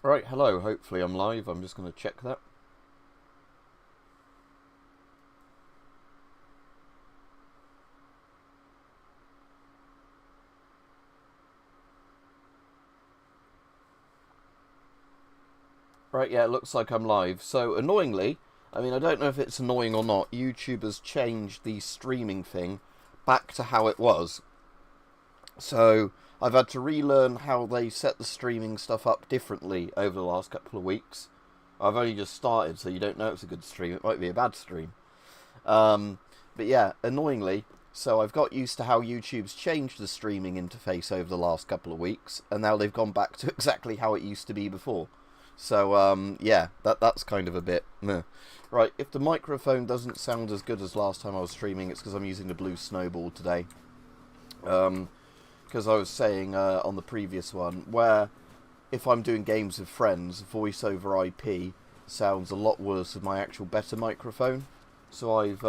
Right, hello, hopefully I'm live. I'm just going to check that. Right, yeah, it looks like I'm live. So, annoyingly, I mean, I don't know if it's annoying or not, YouTube has changed the streaming thing back to how it was. So, I've had to relearn how they set the streaming stuff up differently over the last couple of weeks. I've only just started, so you don't know it's a good stream. It might be a bad stream. But yeah, annoyingly, so I've got used to how YouTube's changed the streaming interface over the last couple of weeks, and now they've gone back to exactly how it used to be before. So, yeah, that's kind of a bit meh. Right, if the microphone doesn't sound as good as last time I was streaming, it's because I'm using the blue snowball today. Because I was saying on the previous one, where if I'm doing games with friends, voice over IP sounds a lot worse with my actual better microphone. So I've,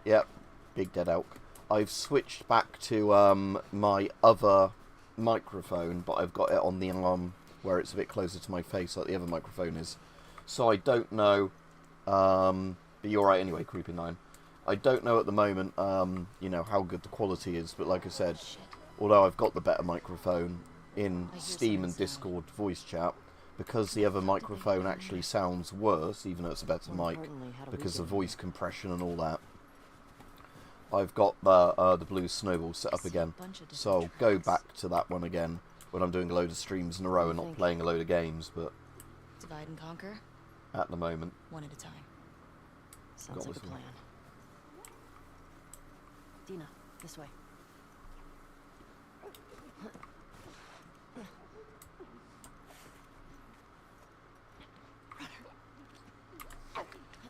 yep, big dead elk. I've switched back to my other microphone, but I've got it on the arm where it's a bit closer to my face like the other microphone is. So I don't know, but you're right anyway, Creeping 9. I don't know at the moment, you know, how good the quality is, but like I said, although I've got the better microphone in Steam and Discord voice chat, because the other microphone actually sounds worse, even though it's a better mic, because of voice compression and all that, I've got the blue snowball set up again. So I'll go back to that one again when I'm doing a load of streams in a row and not playing a load of games, but divide and conquer? At the moment. One at a time. Sounds like a plan. Dina, this way.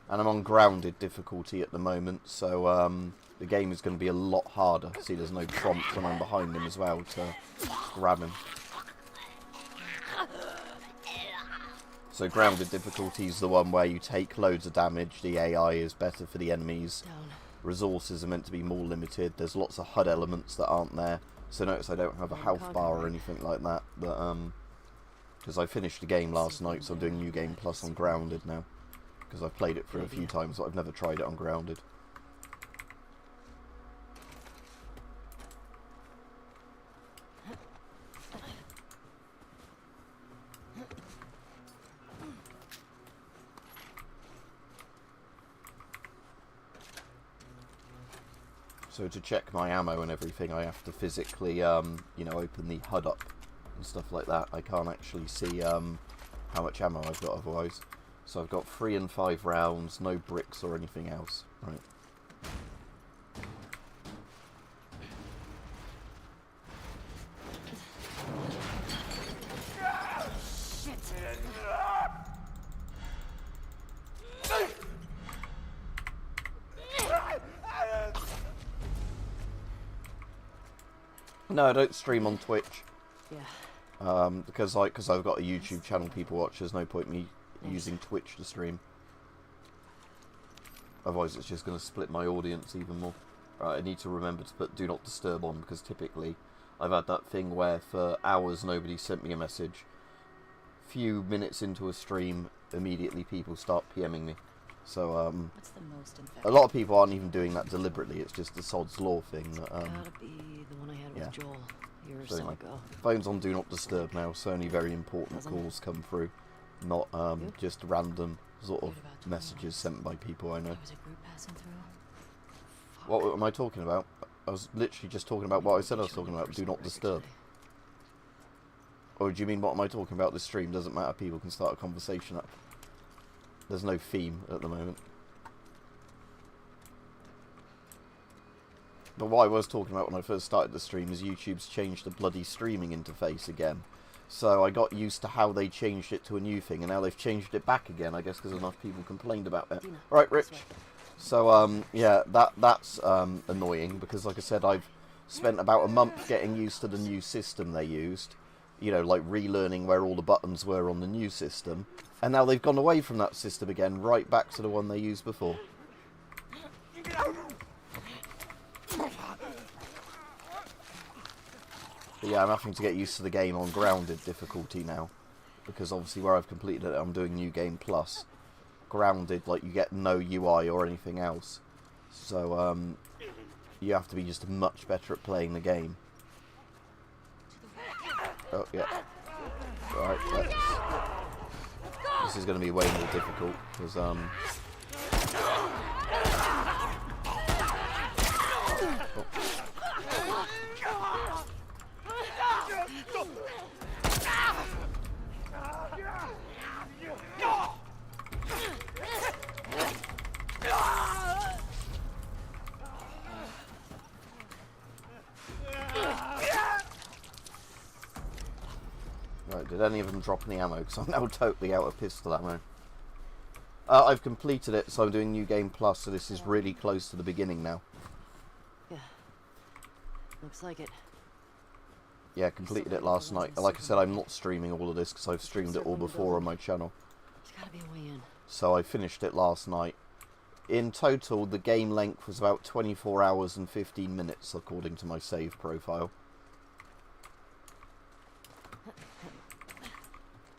And I'm on grounded difficulty at the moment, so the game is going to be a lot harder. See, there's no prompt when I'm behind him as well to grab him. So grounded difficulty is the one where you take loads of damage, the AI is better for the enemies, resources are meant to be more limited, there's lots of HUD elements that aren't there. So notice I don't have a health bar or anything like that, but because I finished the game last night, so I'm doing New Game Plus on grounded now. Because I've played it for a few times, but I've never tried it on grounded. So to check my ammo and everything, I have to physically, you know, open the HUD up and stuff like that. I can't actually see how much ammo I've got otherwise. So I've got 3 and 5 rounds, no bricks or anything else. Right. No, I don't stream on Twitch. Yeah. Because I've got a YouTube channel people watch. There's no point me using Twitch to stream. Otherwise it's just going to split my audience even more. Right, I need to remember to put Do Not Disturb on, because typically I've had that thing where for hours nobody sent me a message. Few minutes into a stream, immediately people start PMing me. So what's the most a lot of people aren't even doing that deliberately, it's just the sod's law thing. That, gotta be the one I had with Joel years so anyway, ago. phone's on Do Not Disturb now, so only very important calls come through. Not just random sort of messages sent by people I know. What am I talking about? I was literally just talking about what I said I was talking about. Do not disturb. Or do you mean what am I talking about? This stream doesn't matter. People can start a conversation up. There's no theme at the moment. But what I was talking about when I first started the stream is YouTube's changed the bloody streaming interface again. So I got used to how they changed it to a new thing, and now they've changed it back again, I guess because enough people complained about it. Right, Rich? So, yeah, that's annoying, because like I said, I've spent about a month getting used to the new system they used. You know, like relearning where all the buttons were on the new system. And now they've gone away from that system again, right back to the one they used before. But yeah, I'm having to get used to the game on grounded difficulty now. because obviously where I've completed it, I'm doing New Game Plus. Grounded, like, you get no UI or anything else. So, you have to be just much better at playing the game. Oh, yeah. Right, this is going to be way more difficult, because, oh. Right, did any of them drop any ammo? Because I'm now totally out of pistol ammo. I've completed it, so I'm doing New Game Plus, so this is really close to the beginning now. Yeah. Looks like it. Yeah, completed it last night. Like I said, I'm not streaming all of this because I've streamed it all before on my channel. There's gotta be a way in. So I finished it last night. In total, the game length was about 24 hours and 15 minutes, according to my save profile.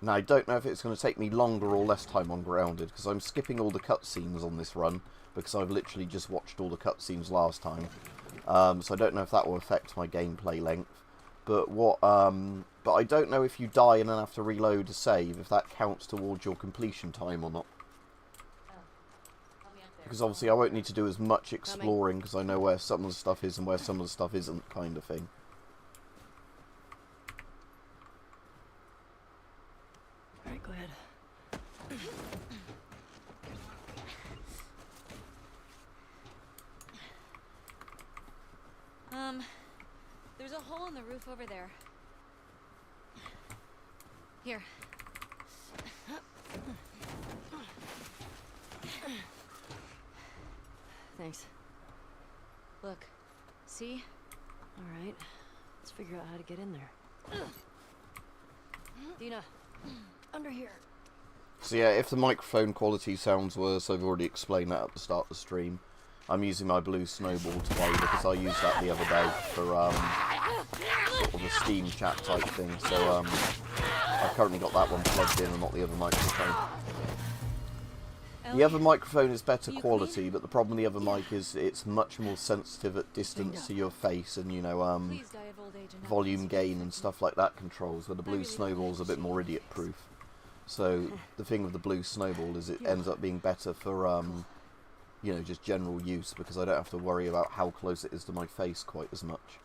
Now, I don't know if it's going to take me longer or less time on Grounded, because I'm skipping all the cutscenes on this run, because I've literally just watched all the cutscenes last time. So I don't know if that will affect my gameplay length. But but I don't know if you die and then have to reload a save, if that counts towards your completion time or not. Because obviously I won't need to do as much exploring, because I know where some of the stuff is and where some of the stuff isn't, kind of thing. Alright, go ahead. There's a hole in the roof over there. Here. Thanks. Look. See? Alright. Let's figure out how to get in there. Dina, under here. So yeah, if the microphone quality sounds worse, I've already explained that at the start of the stream. I'm using my blue snowball today because I used that the other day for sort of a Steam chat type thing. So I've currently got that one plugged in and not the other microphone. The other microphone is better quality, but the problem with the other mic is it's much more sensitive at distance to your face and, you know, volume gain and stuff like that controls, where the blue snowball's a bit more idiot-proof. So the thing with the blue snowball is it ends up being better for, you know, just general use, because I don't have to worry about how close it is to my face quite as much.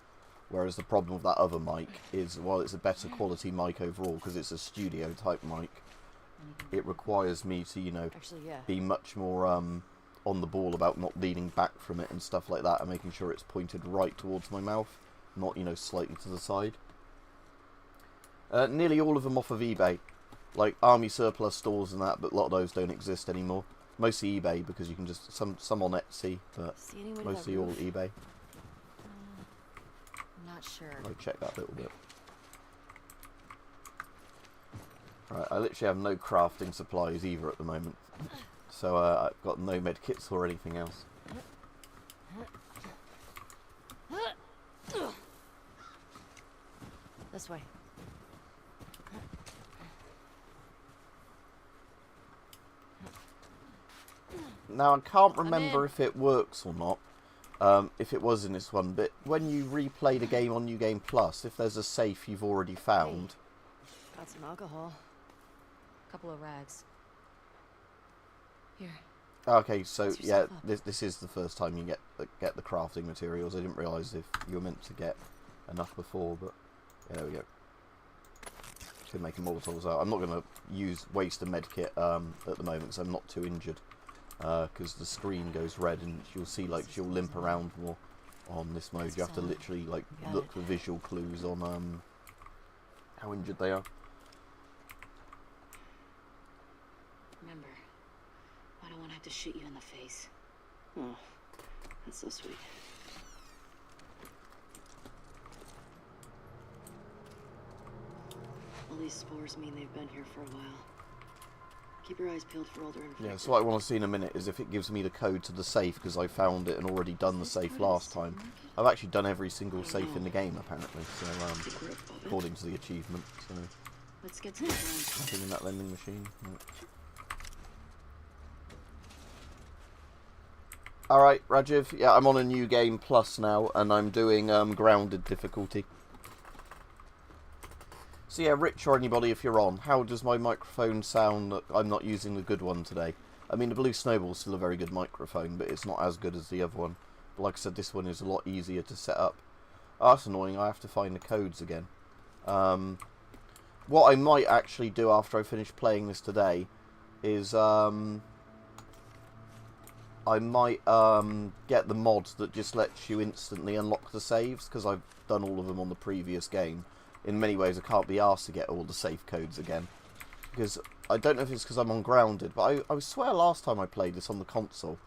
Whereas the problem with that other mic is, while it's a better quality mic overall, because it's a studio type mic, it requires me to, you know, be much more on the ball about not leaning back from it and stuff like that, and making sure it's pointed right towards my mouth, not, you know, slightly to the side. Nearly all of them off of eBay, like army surplus stores and that, but a lot of those don't exist anymore. Mostly eBay, because you can just, some on Etsy, but mostly all eBay. Not sure. I'll check that a little bit. Right, I literally have no crafting supplies either at the moment. So I've got no med kits or anything else. This way. Now, I can't remember if it works or not, if it was in this one, but when you replay the game on New Game Plus, if there's a safe you've already found... Got some alcohol. Couple of rags. Here. Okay, so yeah, this is the first time you get the crafting materials. I didn't realise if you were meant to get enough before, but yeah, there we go. Could make a Molotovs out. I'm not going to waste a med kit at the moment, so I'm not too injured. Because the screen goes red and you'll see, like, she'll limp around more on this mode. You have to literally, like, look for visual clues on how injured they are. Remember, I don't want to have to shoot you in the face. Oh, that's so sweet. All these spores mean they've been here for a while. Keep your eyes peeled for older infected. Yeah, so what I want to see in a minute is if it gives me the code to the safe, because I found it and already done the safe last time. I've actually done every single safe in the game, apparently, so according to the achievement. So Let's get to the point. Nothing in that vending machine. No. Alright, Rajiv. Yeah, I'm on a new game plus now, and I'm doing grounded difficulty. So yeah, Rich or anybody, if you're on, how does my microphone sound? I'm not using the good one today. I mean, the Blue Snowball's still a very good microphone, but it's not as good as the other one. But like I said, this one is a lot easier to set up. Oh, that's annoying. I have to find the codes again. What I might actually do after I finish playing this today is I might get the mod that just lets you instantly unlock the saves, because I've done all of them on the previous game. In many ways, I can't be asked to get all the safe codes again, because I don't know if it's because I'm on Grounded, but I swear last time I played this on the console,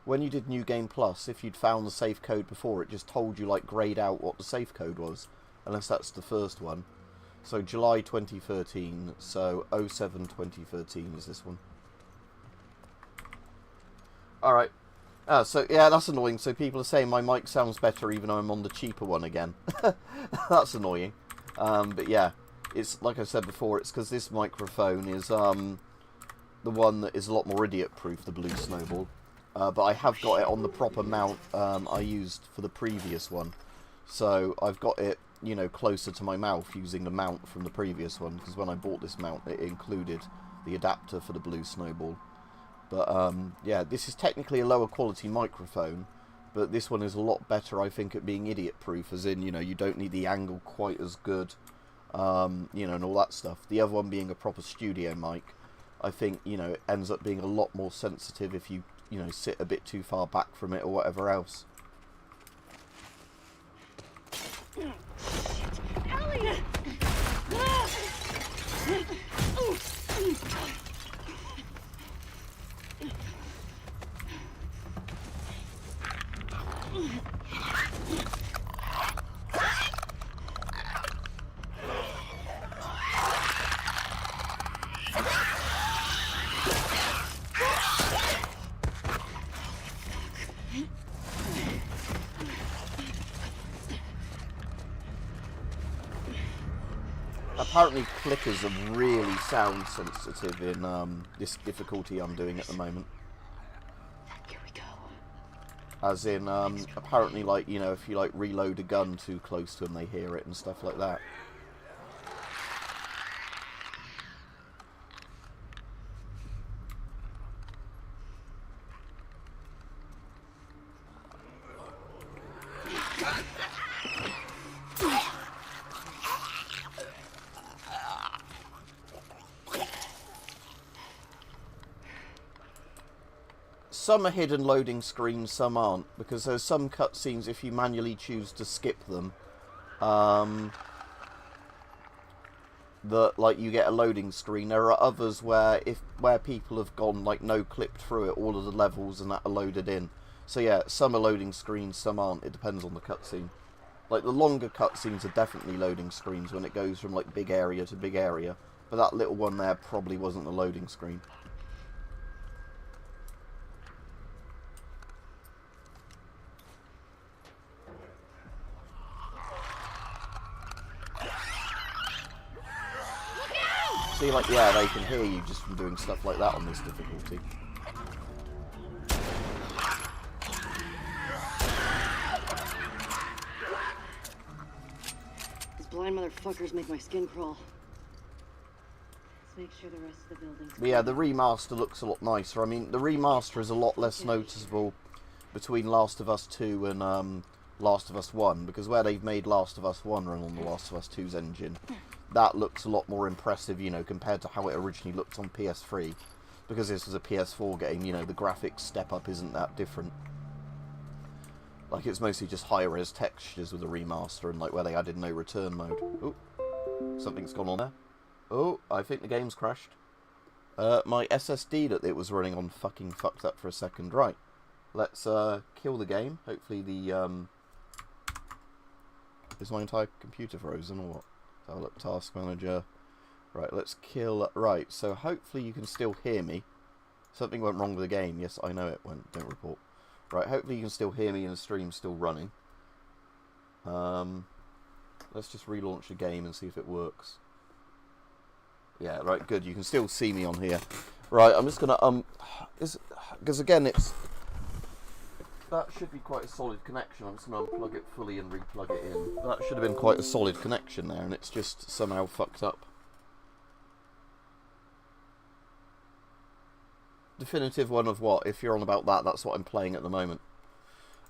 when you did New Game Plus, if you'd found the safe code before, it just told you, like, grayed out what the safe code was, unless that's the first one. So July 2013, so 07-2013 is this one. Alright. So, yeah, that's annoying. So people are saying my mic sounds better even though I'm on the cheaper one again. That's annoying. But yeah, it's like I said before, it's because this microphone is the one that is a lot more idiot-proof, the Blue Snowball. But I have got it on the proper mount I used for the previous one. So I've got it, you know, closer to my mouth using the mount from the previous one, because when I bought this mount it included the adapter for the Blue Snowball. But yeah, this is technically a lower quality microphone, but this one is a lot better, I think, at being idiot proof, as in, you know, you don't need the angle quite as good, you know, and all that stuff. The other one being a proper studio mic, I think, you know, it ends up being a lot more sensitive if you, you know, sit a bit too far back from it or whatever else. Elliot! Apparently clickers are really sound sensitive in this difficulty I'm doing at the moment. Here we go. As in, apparently, like, you know, if you, like, reload a gun too close to them, they hear it and stuff like that. Some are hidden loading screens, some aren't, because there's some cutscenes, if you manually choose to skip them, that, like, you get a loading screen. There are others where people have gone, like, no-clipped through it, all of the levels and that are loaded in. So yeah, some are loading screens, some aren't. It depends on the cutscene. Like, the longer cutscenes are definitely loading screens when it goes from, like, big area to big area. But that little one there probably wasn't a loading screen. See, like, yeah, they can hear you just from doing stuff like that on this difficulty. These blind motherfuckers make my skin crawl. Let's make sure the rest of the building's But yeah, the remaster looks a lot nicer. I mean, the remaster is a lot less noticeable between Last of Us 2 and Last of Us 1, because where they've made Last of Us 1 run on the Last of Us 2's engine, that looks a lot more impressive, you know, compared to how it originally looked on PS3. Because this was a PS4 game, you know, the graphics step up isn't that different. Like, it's mostly just high-res textures with the remaster, and, like, where they added no return mode. Oh, something's gone on there. Oh, I think the game's crashed. My SSD that it was running on fucking fucked up for a second. Right, let's kill the game. Hopefully the is my entire computer frozen or what? So I'll look, task manager. Right, let's kill. Right, so hopefully you can still hear me. Something went wrong with the game. Yes, I know it went. Don't report. Right, hopefully you can still hear me and the stream's still running. Let's just relaunch the game and see if it works. Yeah, right, good. You can still see me on here. Right, I'm just gonna because again that should be quite a solid connection. I'm just gonna unplug it fully and re-plug it in. That should have been quite a solid connection there, and it's just somehow fucked up. Definitive one of what? If you're on about that, that's what I'm playing at the moment.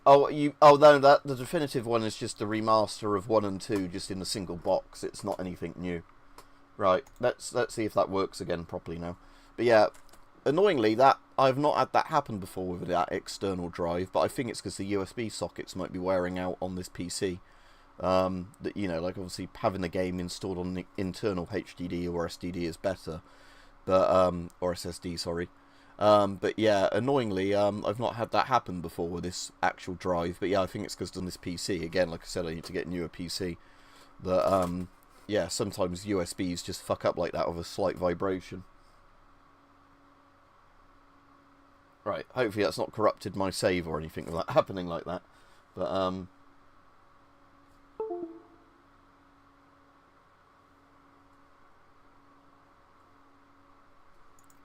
Oh, no, the definitive one is just the remaster of 1 and 2, just in a single box. It's not anything new. Right, let's see if that works again properly now. But yeah, annoyingly, that I've not had that happen before with that external drive, but I think it's because the USB sockets might be wearing out on this PC. That, you know, like obviously having the game installed on the internal HDD or SDD is better, but or SSD, sorry. But yeah, annoyingly, I've not had that happen before with this actual drive. But yeah, I think it's because on this PC, again, like I said, I need to get a newer PC. But yeah, sometimes USBs just fuck up like that with a slight vibration. Right, hopefully that's not corrupted my save or anything of that happening like that. But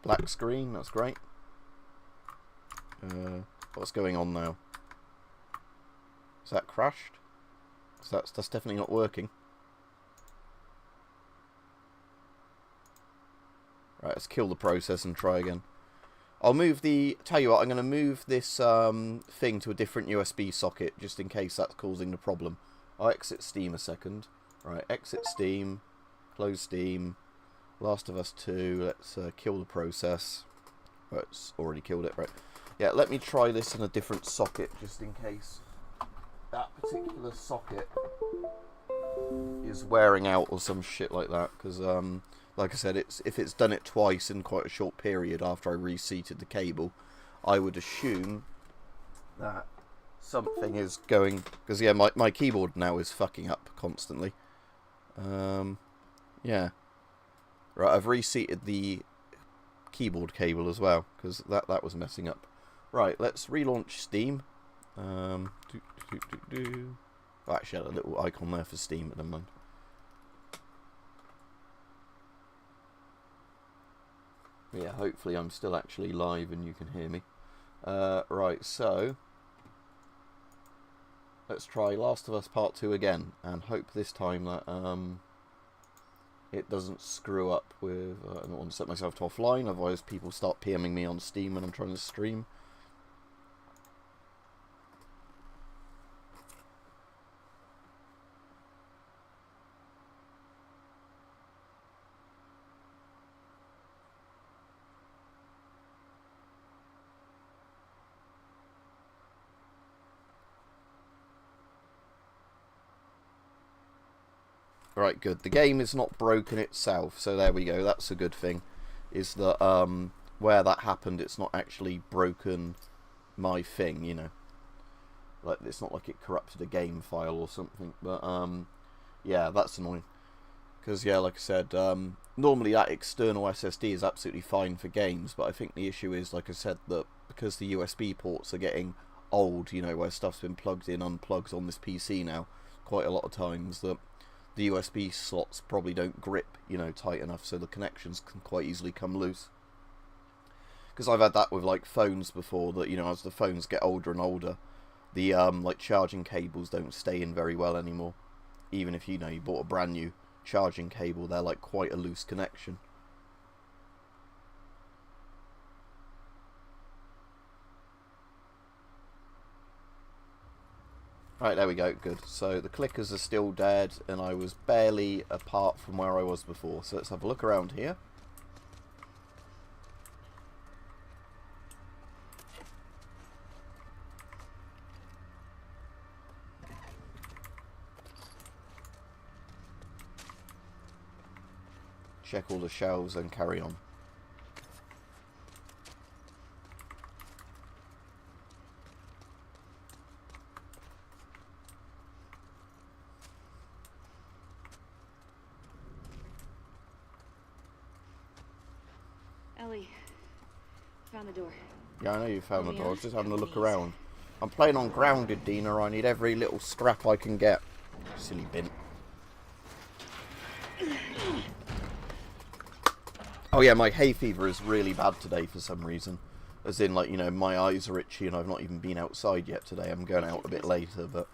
black screen, that's great. What's going on now? Is that crashed? So that's definitely not working. Right, let's kill the process and try again. I'll move tell you what, I'm going to move this thing to a different USB socket just in case that's causing the problem. I'll exit Steam a second. Right, exit Steam, close Steam, Last of Us 2, let's kill the process. Oh, it's already killed it, right. Yeah, let me try this in a different socket just in case that particular socket is wearing out or some shit like that, because like I said, if it's done it twice in quite a short period after I reseated the cable, I would assume that something is going, because yeah, my keyboard now is fucking up constantly. Yeah, right, I've reseated the keyboard cable as well, because that was messing up. Right, let's relaunch Steam. Oh, actually, I had a little icon there for Steam, but never mind. Yeah, hopefully I'm still actually live and you can hear me. Right, so let's try Last of Us Part 2 again, and hope this time that it doesn't screw up with... I don't want to set myself to offline, otherwise people start PMing me on Steam when I'm trying to stream. Right, good. The game is not broken itself, so there we go. That's a good thing. Is that where that happened, it's not actually broken my thing, you know. Like, it's not like it corrupted a game file or something. But yeah, that's annoying. Because yeah, like I said, normally that external SSD is absolutely fine for games, but I think the issue is, like I said, that because the USB ports are getting old, you know, where stuff's been plugged in, unplugged on this PC now, quite a lot of times, that the USB slots probably don't grip, you know, tight enough, so the connections can quite easily come loose. Because I've had that with like phones before, that, you know, as the phones get older and older, the like charging cables don't stay in very well anymore. Even if, you know, you bought a brand new charging cable, they're like quite a loose connection. Right, there we go, good. So the clickers are still dead, and I was barely apart from where I was before. So let's have a look around here. Check all the shelves and carry on. Ellie, found the door. Yeah, I know you found the door. I was just having a look around. I'm playing on Grounded, Dina. I need every little scrap I can get. Silly bin. Oh yeah, my hay fever is really bad today for some reason. As in, like, you know, my eyes are itchy and I've not even been outside yet today. I'm going out a bit later, but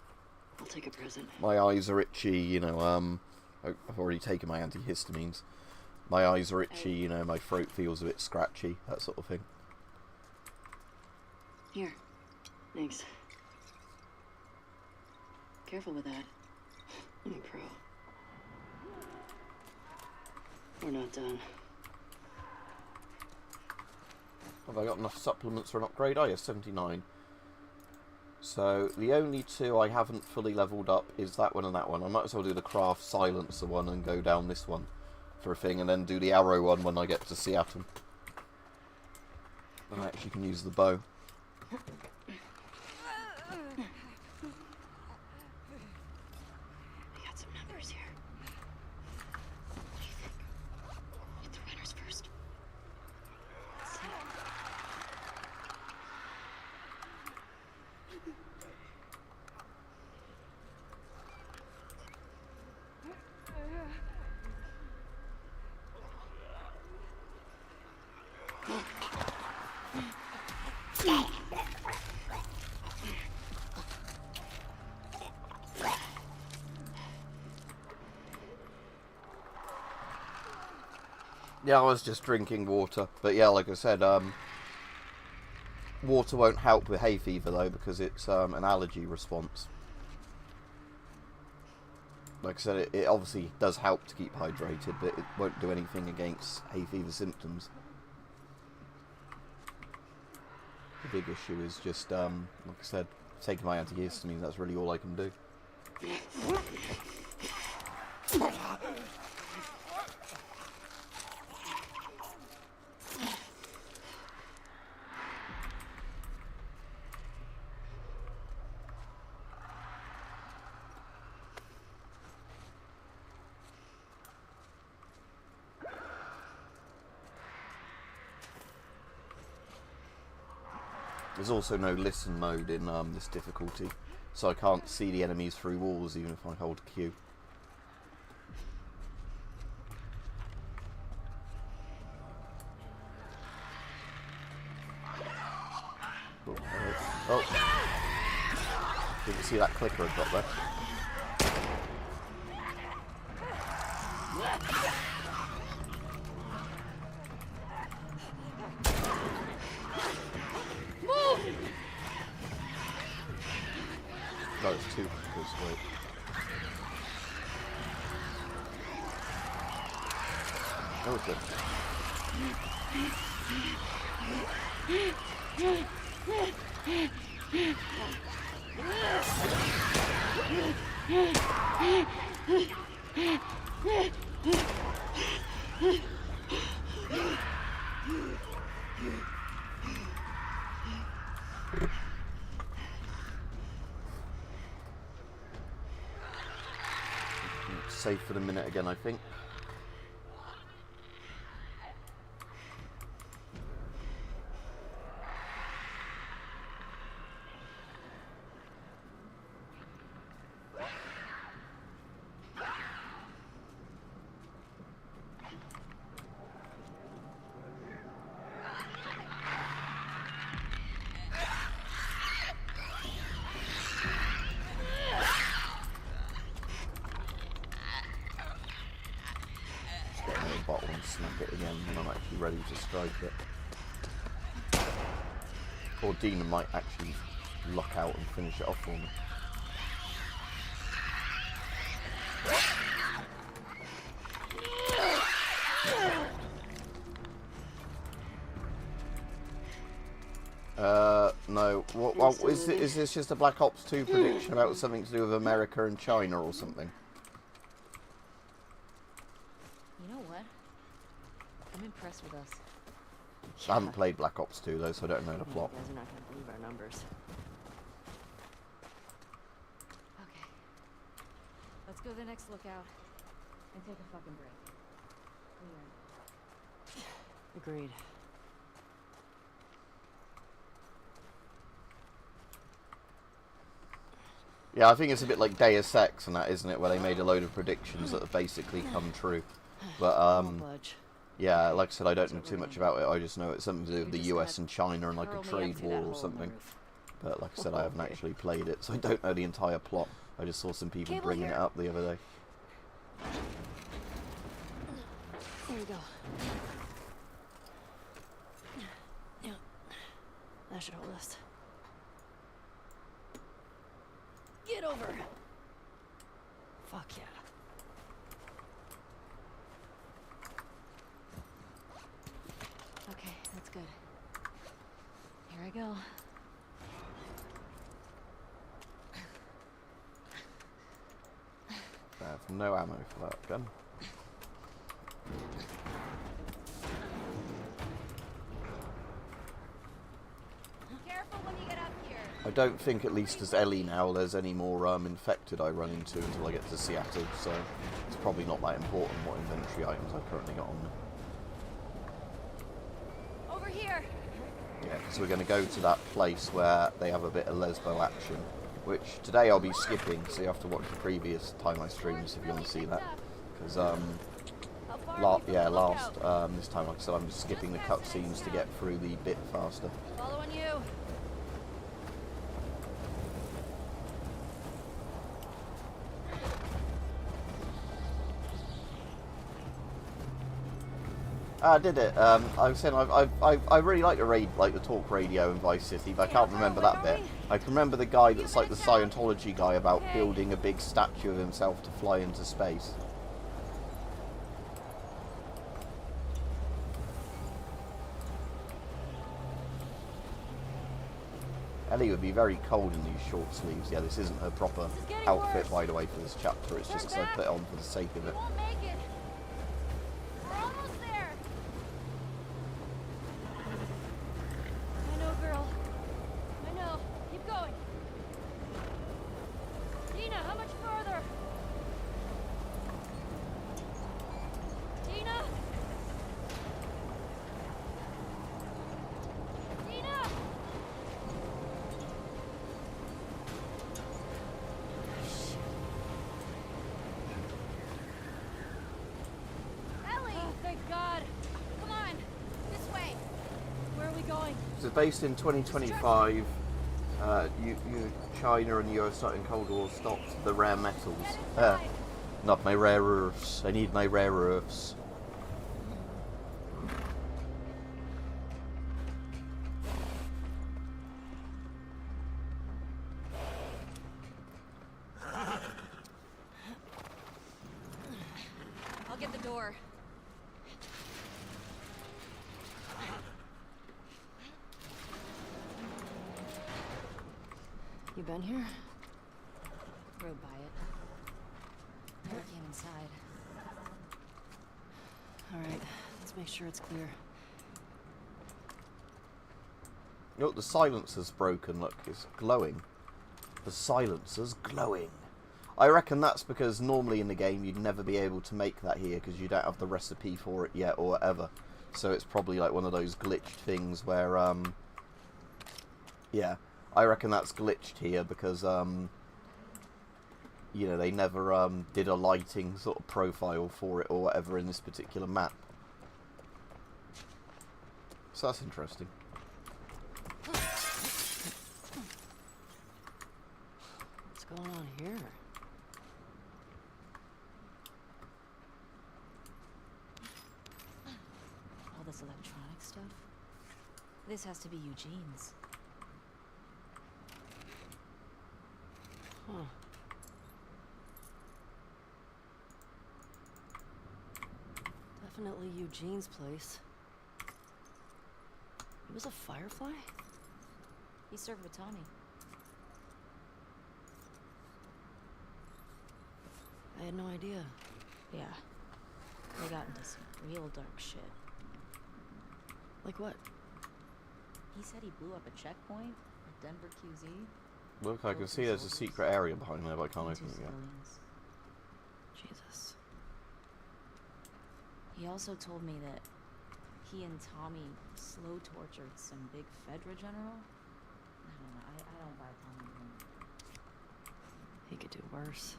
I'll take a present. my eyes are itchy, you know, I've already taken my antihistamines. My eyes are itchy, you know, my throat feels a bit scratchy, that sort of thing. Here. Thanks. Careful with that. I'm a pro. We're not done. Have I got enough supplements for an upgrade? Oh yeah, 79. So, the only two I haven't fully leveled up is that one and that one. I might as well do the craft silencer one and go down this one for a thing, and then do the arrow one when I get to Seattle. Then I actually can use the bow. I got some numbers here. What do you think? Hit the runners first. Let's see. Yeah, I was just drinking water. But yeah, like I said, water won't help with hay fever though, because it's an allergy response. Like I said, it obviously does help to keep hydrated, but it won't do anything against hay fever symptoms. The big issue is just, like I said, taking my antihistamine, that's really all I can do. There's also no listen mode in this difficulty, so I can't see the enemies through walls even if I hold Q. Oh, didn't see that clicker I got there. No, it's two clickers, wait. Oh, it's good. Safe for the minute again, I think. Bottle and smack it again when I'm actually ready to strike it. Or Demon might actually lock out and finish it off for me. No. What is this just a Black Ops 2 prediction about something to do with America and China or something? You know what? I'm impressed with us. I haven't played Black Ops 2 though, so I don't know the plot. You guys are not going to believe our numbers. Okay. Let's go to the next lookout and take a fucking break. Agreed. Yeah, I think it's a bit like Deus Ex and that, isn't it? Where they made a load of predictions that have basically come true. But, Won't budge. Yeah, like I said, I don't know too much about it. I just know it's something to do with the US and China and like a trade war or something. But like I said, I haven't actually played it, so I don't know the entire plot. I just saw some people bringing it up the other day. There we go. Yeah. That should hold us. Get over! Fuck yeah. Okay, that's good. Here I go. I have no ammo for that gun. Careful when you get up here. I don't think, at least as Ellie now, there's any more infected I run into until I get to Seattle, so it's probably not that important what inventory items I've currently got on me. Over here. Yeah, because we're going to go to that place where they have a bit of lesbo action, which today I'll be skipping, so you have to watch the previous time I streamed if you want to see that. Because, this time, like I said, I'm just skipping the cutscenes to get through the bit faster. Following you. I did it. I was saying I really like the talk radio in Vice City, but I can't remember that bit. I can remember the guy that's like the Scientology guy about building a big statue of himself to fly into space. Ellie would be very cold in these short sleeves. Yeah, this isn't her proper outfit, by the way, for this chapter. It's just because I put it on for the sake of it. We won't make it. We're almost there. I know, girl. I know. Keep going. Dina, how much further? Dina? Dina? Ellie! Oh, thank God. Come on. This way. Where are we going? So based in 2025, China and the US starting Cold War stopped the rare metals. Not my rare earths. I need my rare earths. I'll get the door. You been here? Rode by it. Never came inside. Alright, let's make sure it's clear. Look, the silencer's broken. Look, it's glowing. The silencer's glowing. I reckon that's because normally in the game you'd never be able to make that here because you don't have the recipe for it yet or whatever. So it's probably like one of those glitched things where, yeah, I reckon that's glitched here because, you know, they never did a lighting sort of profile for it or whatever in this particular map. So that's interesting. What's going on here? All this electronic stuff. This has to be Eugene's. Huh. Definitely Eugene's place. He was a firefly? He served with Tommy. I had no idea. Yeah. They got into some real dark shit. Like what? He said he blew up a checkpoint at Denver QZ. Look, I can see there's a secret area behind there, but I can't open it yet. Jesus. He also told me that he and Tommy slow tortured some big Fedra general. I don't know. I don't buy Tommy anymore. He could do worse.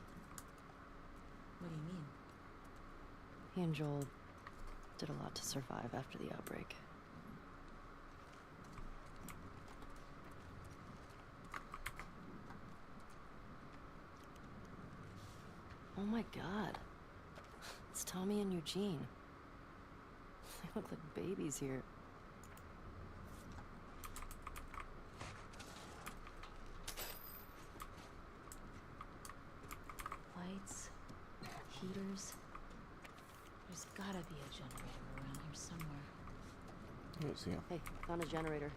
What do you mean? He and Joel did a lot to survive after the outbreak. Oh my god. It's Tommy and Eugene. They look like babies here. Lights, heaters. There's gotta be a generator around here somewhere. Let's see. Hey, found a generator.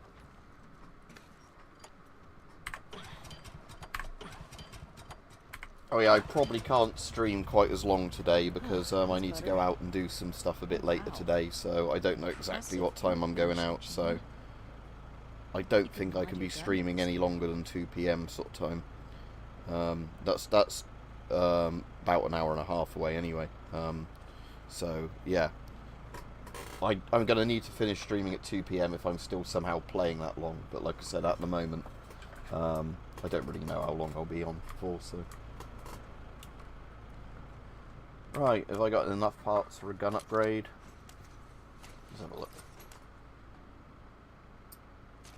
Oh yeah, I probably can't stream quite as long today because I need to go out and do some stuff a bit later today, so I don't know exactly what time I'm going out, so I don't think I can be streaming any longer than 2 PM sort of time. That's about an hour and a half away anyway, so yeah. I'm going to need to finish streaming at 2 PM if I'm still somehow playing that long, but like I said, at the moment, I don't really know how long I'll be on for, so... Right, have I got enough parts for a gun upgrade? Let's have a look.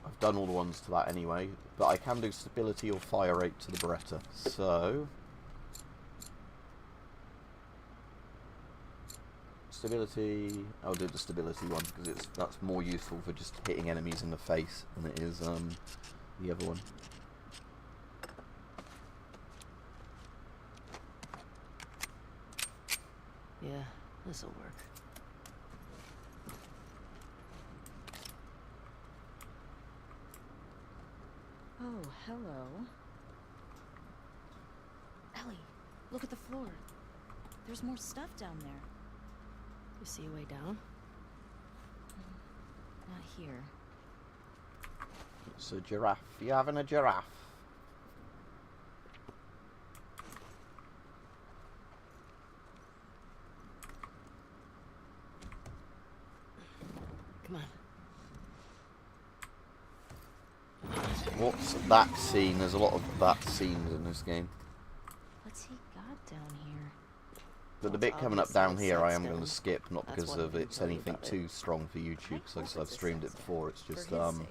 I've done all the ones to that anyway, but I can do stability or fire rate to the Beretta, so... Stability... I'll do the stability one, because that's more useful for just hitting enemies in the face than it is the other one. Yeah, this'll work. Oh, hello. Ellie, look at the floor. There's more stuff down there. You see a way down? Not here. It's a giraffe. You having a giraffe? Come on. What's that scene? There's a lot of that scenes in this game. What's he got down here? But the bit coming up down here I am going to skip, not because of it's anything too strong for YouTube, because like I said, I've streamed it before. It's just I'm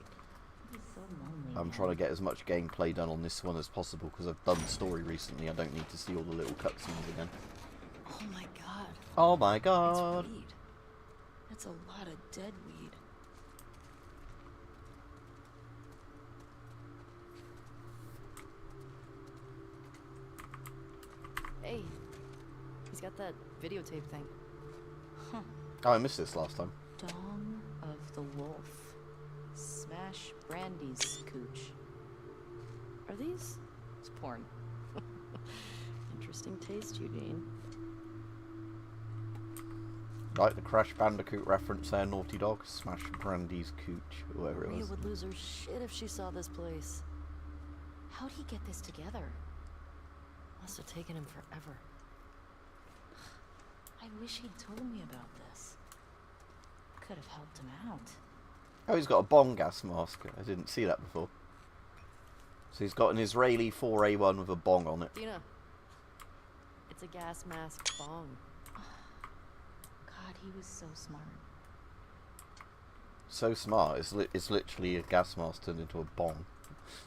trying to get as much gameplay done on this one as possible, because I've done the story recently. I don't need to see all the little cutscenes again. Oh my god. Oh my god! It's weed. That's a lot of dead weed. Hey, he's got that videotape thing. Huh. Oh, I missed this last time. Dong of the Wolf. Smash Brandy's cooch. Are these? It's porn. Interesting taste, Eugene. Like the Crash Bandicoot reference there, Naughty Dog. Smash Brandy's cooch, or whatever it Maria was. would lose her shit if she saw this place. How'd he get this together? Must have taken him forever. I wish he'd told me about this. Could have helped him out. Oh, he's got a bong gas mask. I didn't see that before. So he's got an Israeli 4A1 with a bong on it. Dina, it's a gas mask bong. God, he was so smart. So smart. It's literally a gas mask turned into a bong.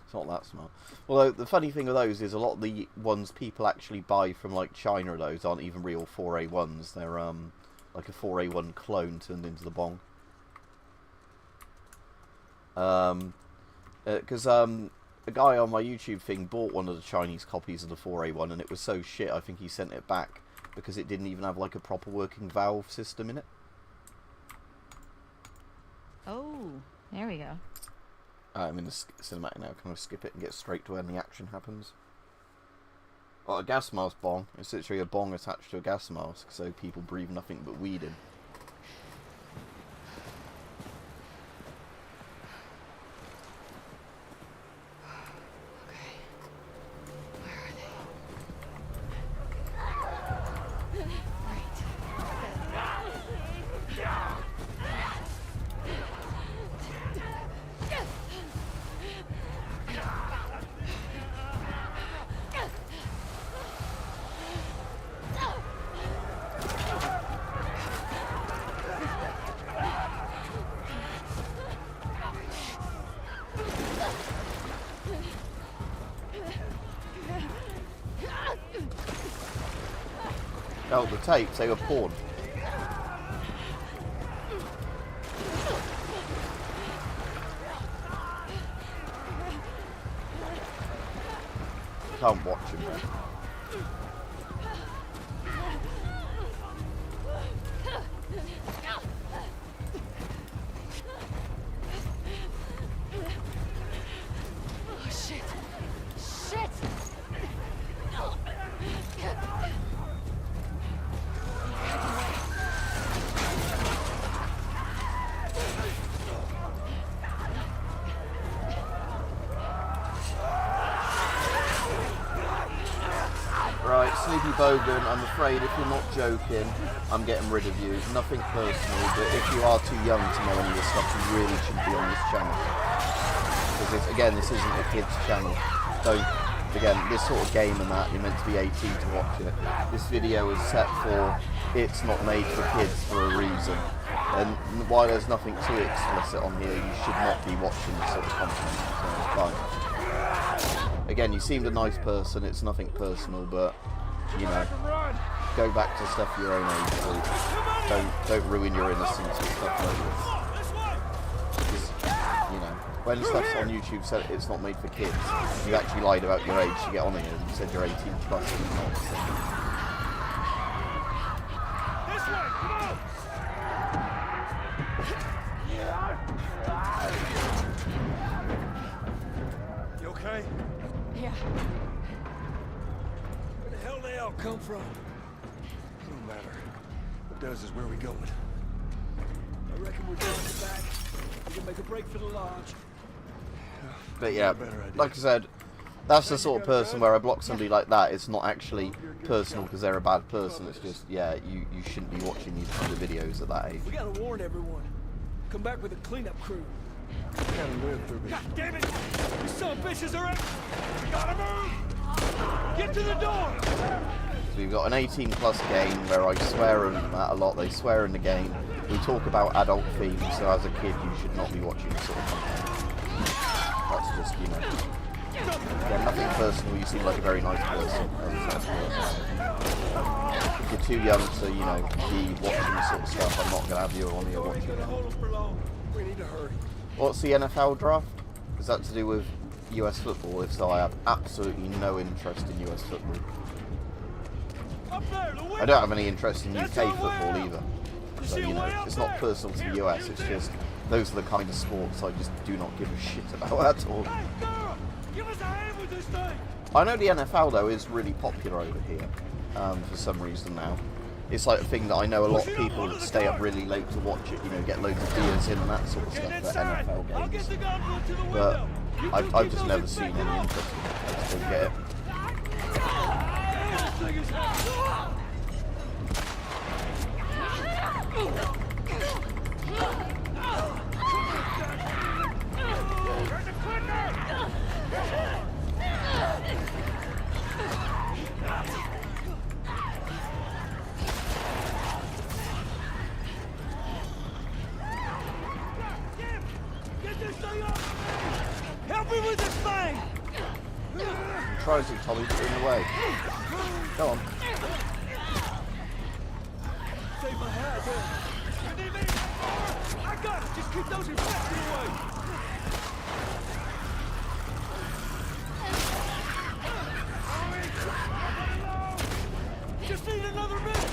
It's not that smart. Although the funny thing with those is a lot of the ones people actually buy from like China, those aren't even real 4A1s. They're like a 4A1 clone turned into the bong. Because a guy on my YouTube thing bought one of the Chinese copies of the 4A1 and it was so shit I think he sent it back because it didn't even have like a proper working valve system in it. Oh, there we go. I'm in the cinematic now. Can I skip it and get straight to when the action happens? Well, a gas mask bong. It's literally a bong attached to a gas mask, so people breathe nothing but weed in. Oh, the tapes, they were porn. Can't watch him there. Oh, shit. Shit! Right, Sleepy Bogan, I'm afraid if you're not joking, I'm getting rid of you. Nothing personal, but if you are too young to know any of this stuff, you really shouldn't be on this channel. Because, again, this isn't a kid's channel. Don't, again, this sort of game and that, you're meant to be 18 to watch it. This video is set for, it's not made for kids for a reason. And while there's nothing too explicit on here, you should not be watching this sort of content. So it's fine. Again, you seemed a nice person, it's nothing personal, but, you know, go back to stuff your own age, please. Don't ruin your innocence with stuff like this. Because, you know, when stuff's on YouTube said it's not made for kids, you actually lied about your age to get on it and you said you're 18 plus and not. So. This way, come on! You okay? Yeah. Where the hell they all come from? It don't matter. What does is where we going. I reckon we're going back. We can make a break for the lodge. But yeah, like I said, that's the sort of person where I block somebody like that. It's not actually personal because they're a bad person. It's just, yeah, you shouldn't be watching these kind of videos at that age. We gotta warn everyone. Come back with a cleanup crew. We gotta live through this. God damn it! These son of bitches are in! We gotta move! Get to the door! So we've got an 18 plus game where I swear in that a lot. They swear in the game. We talk about adult themes, so as a kid you should not be watching this sort of content. That's just, you know, yeah, nothing personal. You seem like a very nice person. If you're too young to, you know, be watching this sort of stuff, I'm not going to have you on here watching it. We need to hurry. What's the NFL draft? Is that to do with US football? If so, I have absolutely no interest in US football. Up there, the I don't have any interest in UK football either. So, you know, it's not personal to the US, it's just those are the kind of sports I just do not give a shit about at all. Hey, girl! Give us a hand with this thing! I know the NFL, though, is really popular over here for some reason now. It's like a thing that I know a lot of people that stay up really late to watch it, you know, get loads of beers in and that sort of stuff for NFL games. But I've just never seen any interest in it. I just don't get it. Help me with this thing! Try to, Tommy, put it in the way. Go on. Save my hat, man. You need me? I got it. Just keep those infected away. Just need another minute.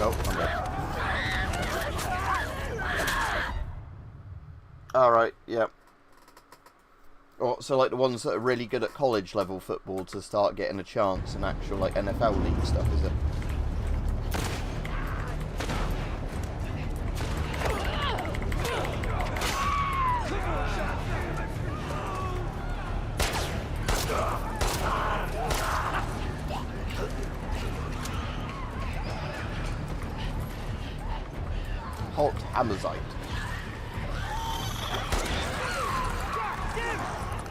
Oh, I'm dead. Alright, yeah. Oh, so like the ones that are really good at college level football to start getting a chance in actual like NFL league stuff, is it? Hot Hammerzite.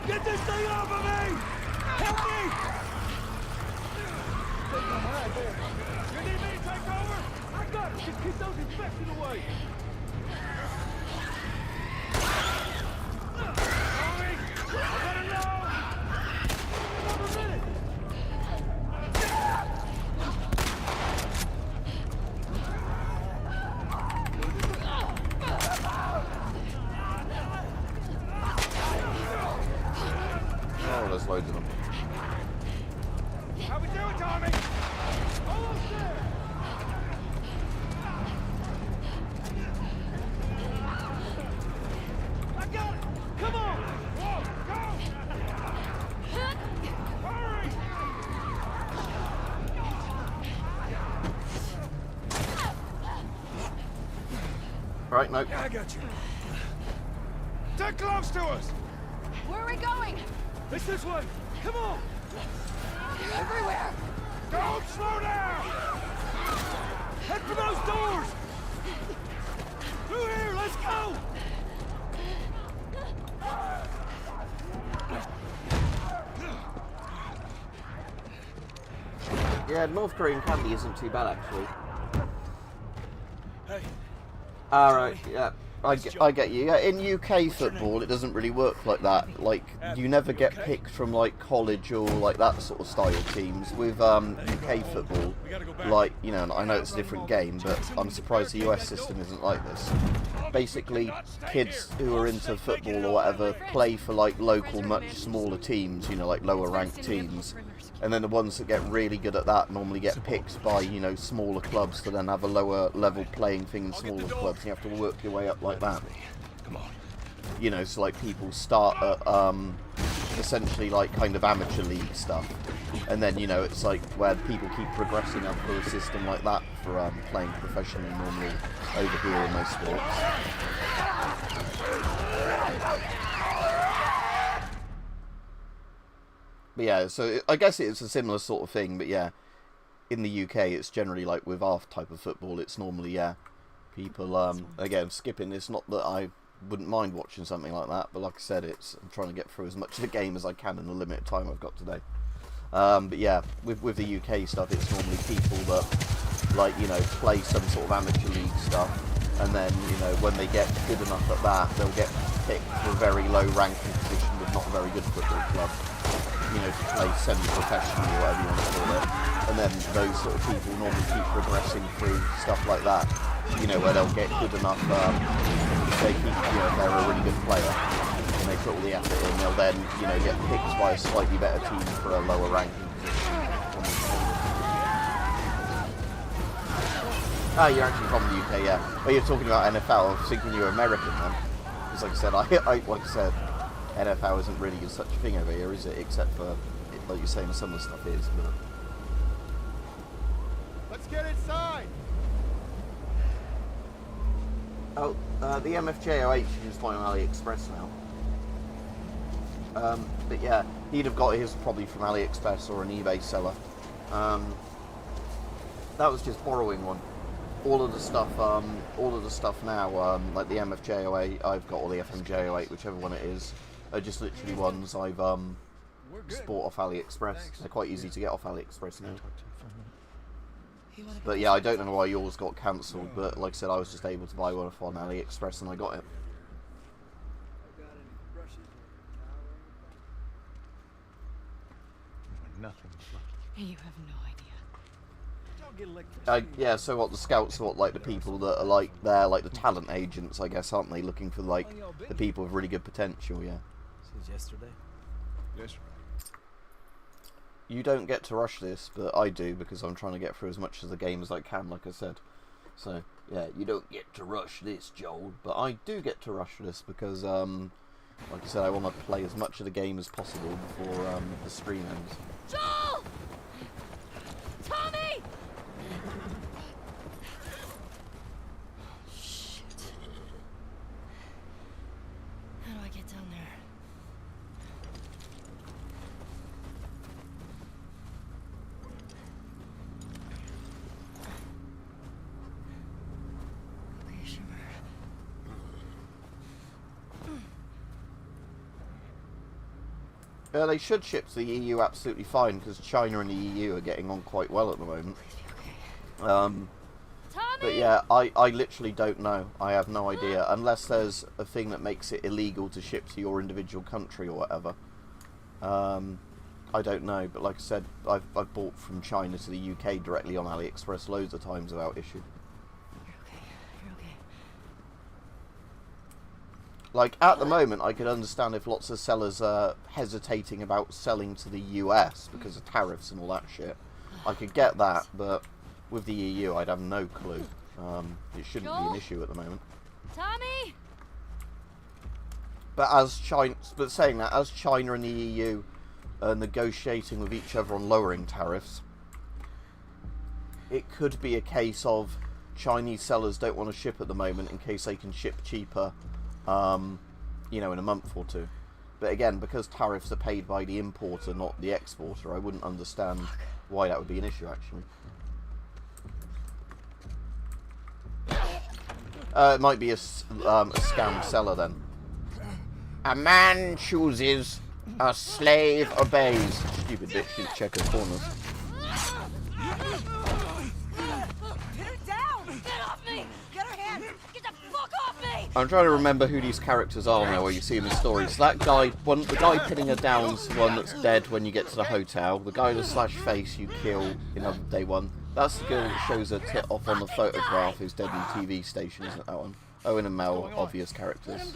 Get this thing off of me! Help me! You need me to take over? I got it. Just keep those infected away. Tommy, I better know. Another minute. Oh, there's loads of them. How we doing, Tommy? Almost there. I got it. Come on. Whoa, go. Hurry. Right, no. I got you. They're close to us. Where are we going? It's this way. Come on. Everywhere. Don't slow down. Head for those doors. Through here. Let's go. Yeah, North Korean candy isn't too bad actually. Hey. Alright, yeah. I get you. Yeah, in UK football, it doesn't really work like that. Like, you never get picked from, like, college or, like, that sort of style teams. With UK football, like, you know, I know it's a different game, but I'm surprised the US system isn't like this. Basically, kids who are into football or whatever play for, like, local, much smaller teams, you know, like, lower-ranked teams. And then the ones that get really good at that normally get picked by, you know, smaller clubs to then have a lower level playing thing in smaller clubs. And you have to work your way up like that. Come on. You know, so like people start at essentially like kind of amateur league stuff. And then, you know, it's like where people keep progressing up through a system like that for playing professionally normally over here in most sports. But yeah, so I guess it's a similar sort of thing, but yeah, in the UK it's generally like with our type of football, it's normally, yeah, people, again, skipping, it's not that I wouldn't mind watching something like that, but like I said, I'm trying to get through as much of the game as I can in the limited time I've got today. But yeah, with the UK stuff, it's normally people that, like, you know, play some sort of amateur league stuff, and then, you know, when they get good enough at that, they'll get picked for a very low ranking position with not a very good football club. You know, to play semi-professionally or whatever you want to call it. And then those sort of people normally keep progressing through stuff like that. You know, where they'll get good enough, they keep, you know, they're a really good player, and they put all the effort in, they'll then, you know, get picked by a slightly better team for a lower ranking position. Ah, you're actually from the UK, yeah. But you're talking about NFL, I was thinking you were American then. Because like I said, like I said, NFL isn't really such a thing over here, is it? Except for, like you're saying, some of the stuff is. But Let's get inside. oh, the MFJ08 you can just find on AliExpress now. But yeah, he'd have got his probably from AliExpress or an eBay seller. That was just borrowing one. All of the stuff now, like the MFJ08, I've got, or the FMJ08, whichever one it is, are just literally ones I've just bought off AliExpress. They're quite easy to get off AliExpress now. But yeah, I don't know why yours got cancelled, but like I said, I was just able to buy one off on AliExpress and I got it. Nothing. You have no idea. Yeah, so what, the scouts are what, like the people that are like, they're like the talent agents, I guess, aren't they? Looking for like the people with really good potential, yeah. Since yesterday? Yes. You don't get to rush this, but I do, because I'm trying to get through as much of the game as I can, like I said. So, yeah, you don't get to rush this, Joel, but I do get to rush this because, like I said, I want to play as much of the game as possible before the stream ends. Joel! Tommy! Shit. How do I get down there? Okay, Shimmer. They should ship to the EU absolutely fine, because China and the EU are getting on quite well at the moment. But yeah, I literally don't know. I have no idea. Unless there's a thing that makes it illegal to ship to your individual country or whatever. I don't know. But like I said, I've bought from China to the UK directly on AliExpress loads of times without issue. You're okay. You're okay. Like, at the moment, I could understand if lots of sellers are hesitating about selling to the US because of tariffs and all that shit. I could get that, but with the EU, I'd have no clue. It shouldn't be an issue at the moment. Tommy! But saying that, as China and the EU are negotiating with each other on lowering tariffs, it could be a case of Chinese sellers don't want to ship at the moment in case they can ship cheaper, you know, in a month or two. But again, because tariffs are paid by the importer, not the exporter, I wouldn't understand why that would be an issue, actually. It might be a scam seller then. A man chooses, a slave obeys. Stupid bitch, didn't check her corners. Pin her down! Get off me! Get her hand! Get the fuck off me! I'm trying to remember who these characters are now where you see them in stories. So that guy, the guy pinning her down's the one that's dead when you get to the hotel. The guy with the slash face you kill in day one. That's the girl that shows her tit off on the photograph who's dead in the TV station, isn't that one? Owen and Mel, obvious characters.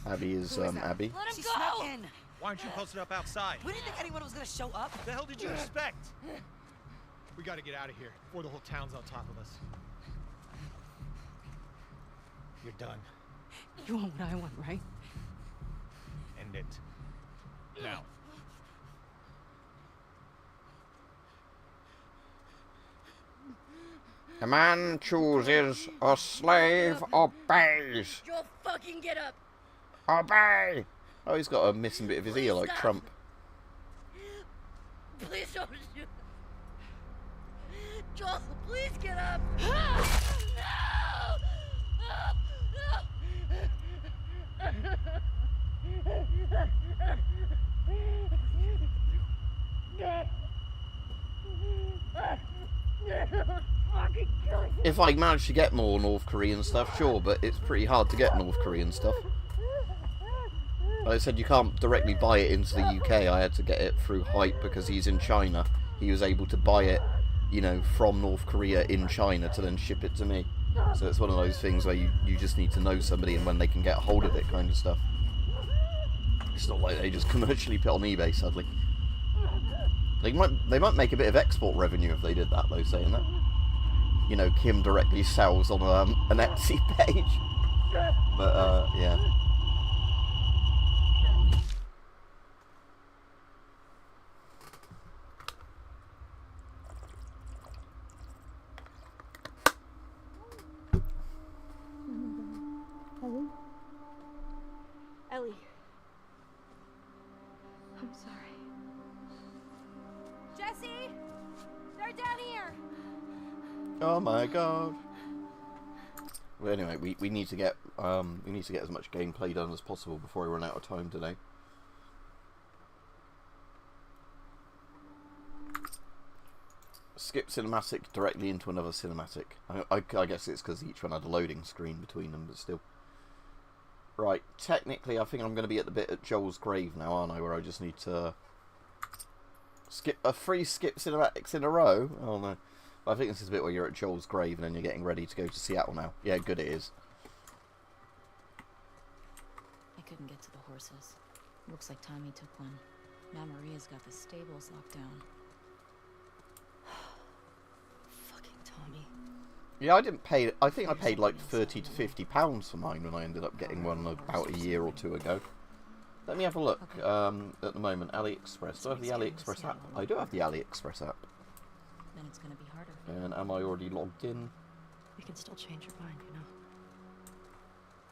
Abby is Abby. Let him go! Why aren't you posted up outside? We didn't think anyone was gonna show up. What the hell did you expect? We gotta get out of here before the whole town's on top of us. You're done. You want what I want, right? End it. Now. A man chooses, a slave obeys. Joel, fucking get up! Obey! Oh, he's got a missing bit of his ear like Trump. Please don't shoot. Joel, please get up! If I managed to get more North Korean stuff, sure, but it's pretty hard to get North Korean stuff. Like I said, you can't directly buy it into the UK. I had to get it through Hype because he's in China. He was able to buy it, you know, from North Korea in China to then ship it to me. So it's one of those things where you just need to know somebody and when they can get a hold of it kind of stuff. It's not like they just commercially put on eBay, sadly. They might make a bit of export revenue if they did that, though, saying that. You know, Kim directly sells on an Etsy page. But, yeah. Ellie. I'm sorry. Jesse! They're down here! Oh my god. Well, anyway, we need to get as much gameplay done as possible before we run out of time today. Skip cinematic directly into another cinematic. I guess it's because each one had a loading screen between them, but still. Right, technically I think I'm going to be at the bit at Joel's grave now, aren't I, where I just need to skip 3 skip cinematics in a row? Oh no. I think this is the bit where you're at Joel's grave and then you're getting ready to go to Seattle now. Yeah, good it is. I couldn't get to the horses. Looks like Tommy took one. Now Maria's got the stables locked down. Fucking Tommy. Yeah, I didn't pay. I think I paid like £30 to £50 for mine when I ended up getting one about a year or two ago. Let me have a look. At the moment, AliExpress. Do I have the AliExpress app? I do have the AliExpress app. Then it's gonna be harder. And am I already logged in? You can still change your mind, you know.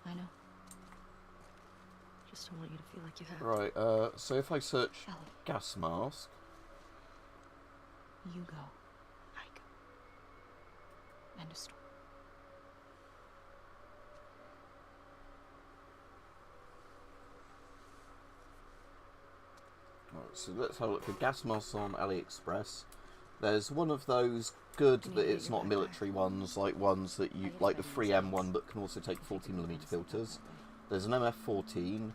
I know. Just don't want you to feel like you have. Right. So if I search Ellie, gas mask. you go. I go. End of story. So let's have a look for gas masks on AliExpress. There's one of those good that it's not military ones, like ones that you like the 3M one, but can also take 40mm filters. There's an MF14.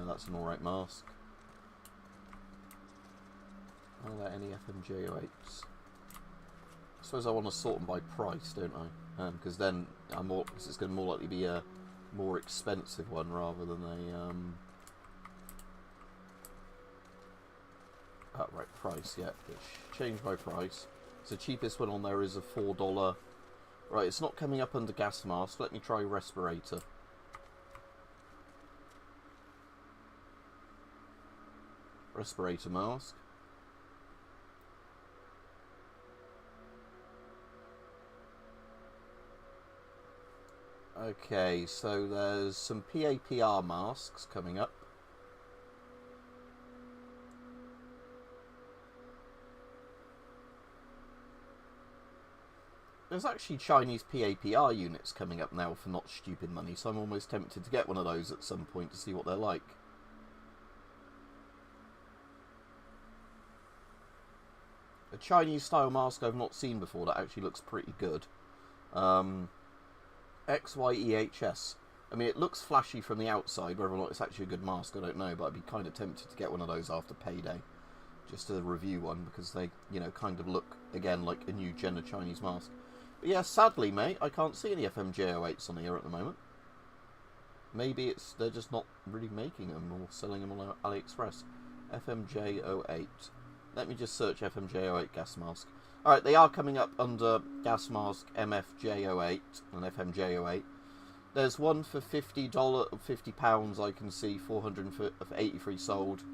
That's an alright mask. Are there any FMJ08s? I suppose I want to sort them by price, don't I? Because then cause it's going to more likely be a more expensive one rather than a outright price. Yeah, change my price. So the cheapest one on there is a $4. Right, it's not coming up under gas mask. Let me try respirator. Respirator mask. Okay, so there's some PAPR masks coming up. There's actually Chinese PAPR units coming up now for not stupid money, so I'm almost tempted to get one of those at some point to see what they're like. A Chinese style mask I've not seen before that actually looks pretty good. XYEHS. I mean, it looks flashy from the outside. Whether or not it's actually a good mask, I don't know. But I'd be kind of tempted to get one of those after payday, just to review one, because they, you know, kind of look again like a new gen of Chinese mask. But yeah, sadly, mate, I can't see any FMJ08s on here at the moment. Maybe they're just not really making them or selling them on AliExpress. FMJ08. Let me just search FMJ08 gas mask. Alright, they are coming up under gas mask MFJ08 and FMJ08. There's one for £50 I can see, 483 sold.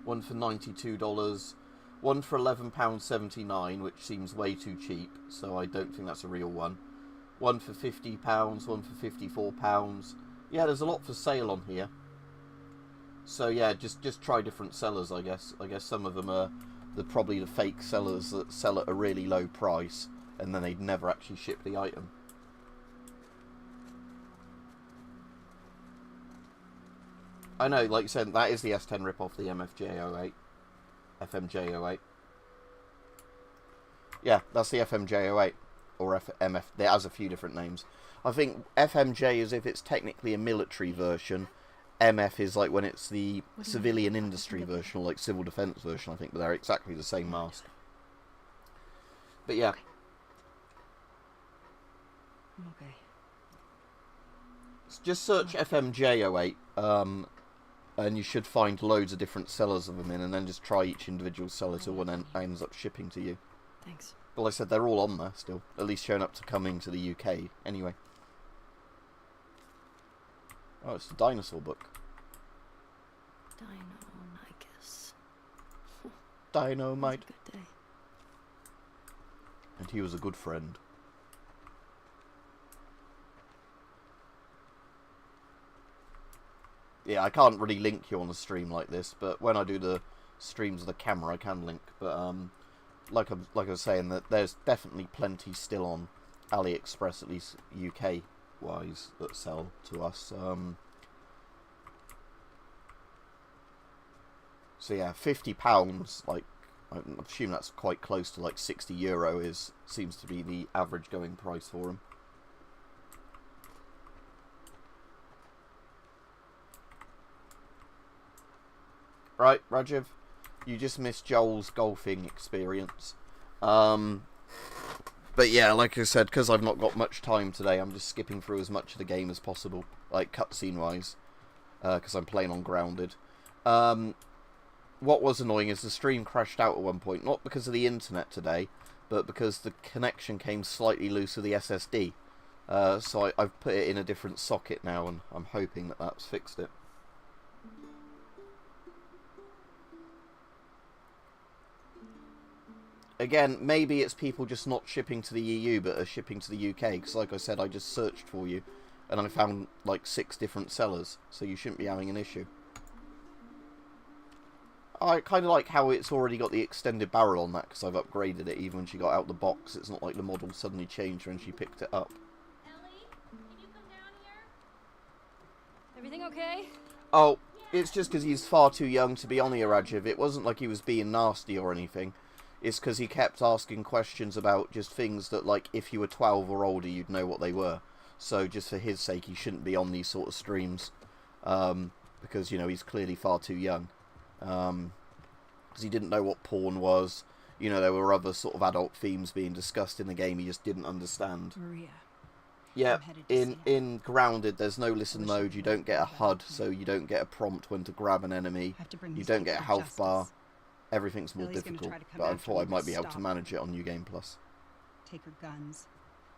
One for $92. One for £11.79, which seems way too cheap, so I don't think that's a real one. One for £50, one for £54. Yeah, there's a lot for sale on here. So yeah, just try different sellers, I guess. I guess some of them are probably the fake sellers that sell at a really low price, and then they'd never actually ship the item. I know, like you said, that is the S10 rip-off the MFJ08. FMJ08. Yeah, that's the FMJ08. Or MF. It has a few different names. I think FMJ is if it's technically a military version. MF is like when it's the civilian industry version, or like civil defense version, I think. But they're exactly the same mask. But yeah. Okay. Just search FMJ08. And you should find loads of different sellers of them in, and then just try each individual seller till one ends up shipping to you. Thanks. But like I said, they're all on there still. At least showing up to coming to the UK. Anyway. Oh, it's the dinosaur book. Dino-Nicus. Dynamite. It was a good day. And he was a good friend. Yeah, I can't really link you on a stream like this, but when I do the streams of the camera, I can link. But like I was saying, that there's definitely plenty still on AliExpress, at least UK wise, that sell to us. So yeah, £50. Like I assume that's quite close to like €60. Seems to be the average going price for them. Right, Rajiv, you just missed Joel's golfing experience. But yeah, like I said, because I've not got much time today, I'm just skipping through as much of the game as possible, like cutscene-wise, because I'm playing on Grounded. What was annoying is the stream crashed out at one point, not because of the internet today, but because the connection came slightly loose with the SSD. So I've put it in a different socket now, and I'm hoping that that's fixed it. Again, maybe it's people just not shipping to the EU, but are shipping to the UK, because like I said, I just searched for you, and I found like 6 different sellers, so you shouldn't be having an issue. I kind of like how it's already got the extended barrel on that, because I've upgraded it even when she got out the box. It's not like the model suddenly changed when she picked it up. Ellie, can you come down here? Everything okay? Oh, Yeah, it's just because he's far too young to be on the Rajiv. It wasn't like he was being nasty or anything. It's because he kept asking questions about just things that, like, if you were 12 or older, you'd know what they were. So just for his sake, he shouldn't be on these sort of streams. Because, you know, he's clearly far too young. Because he didn't know what porn was. You know, there were other sort of adult themes being discussed in the game he just didn't understand. Maria. Yeah, I'm headed to see him. in Grounded, there's no listen wish mode. I You could don't get a have HUD, that. so you don't get a prompt when to grab an enemy. Have to bring You these don't get a people to health bar. justice. Everything's more Billy's gonna difficult. try to come But I after thought I me, might be able to stop manage it on New Game Plus. Take her guns.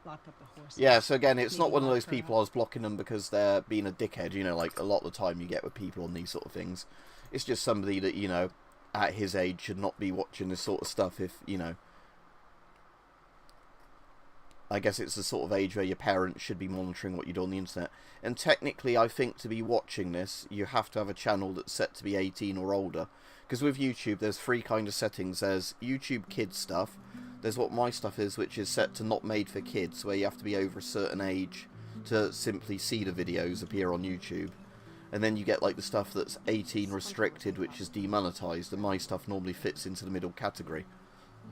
Lock up the horses. Yeah, so again, it's not Maybe one of lock those her people up. I was blocking them because they're being a dickhead. You know, like a lot of the time you get with people on these sort of things. It's just somebody that, you know, at his age should not be watching this sort of stuff if, you know... I guess it's the sort of age where your parents should be monitoring what you do on the internet. And technically, I think to be watching this, you have to have a channel that's set to be 18 or older. Because with YouTube, there's three kind of settings. There's YouTube Kids stuff. There's what my stuff is, which is set to not made for kids, where you have to be over a certain age to simply see the videos appear on YouTube. And then you get like the stuff that's 18 restricted, which is demonetized, and my stuff normally fits into the middle category.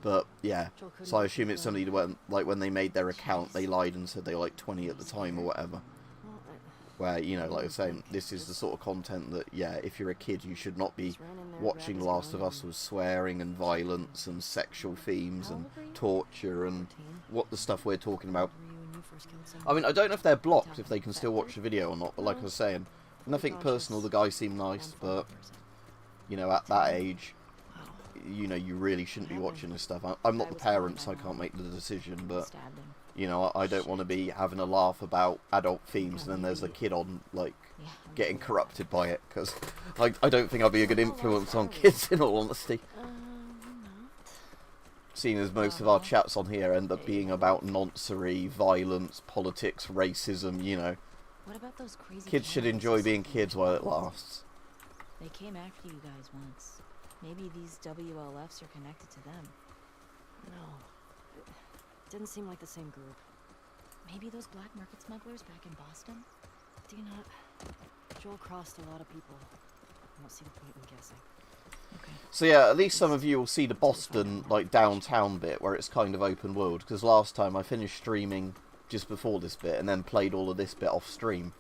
But yeah, so I assume it's somebody that, like, when they made their account, they lied and said they were like 20 at the time or whatever. Where, you know, like I was saying, this is the sort of content that, yeah, if you're a kid, you should not be watching Last of Us with swearing and violence and sexual themes and torture and what the stuff we're talking about. I mean, I don't know if they're blocked, if they can still watch the video or not, but like I was saying, nothing personal, the guy seemed nice, but, you know, at that age, you know, you really shouldn't be watching this stuff. I'm not the parent, so I can't make the decision, but, you know, I don't want to be having a laugh about adult themes and then there's a kid on, like, getting corrupted by it, because I don't think I'd be a good influence on kids, in all honesty. Seeing as most of our chats on here end up being about noncery, violence, politics, racism, you know. What about those crazy Kids should cannibals enjoy or being something kids that while you it know? lasts. They came after you guys once. Maybe these WLFs are connected to them. No. It didn't seem like the same group. Maybe those black market smugglers back in Boston? Do you not? Joel crossed a lot of people. I don't see the point in guessing. Okay. So yeah, at least some of you will see the Boston, like, downtown bit where it's kind of open world, because last time I finished streaming just before this bit and then played all of this bit off stream.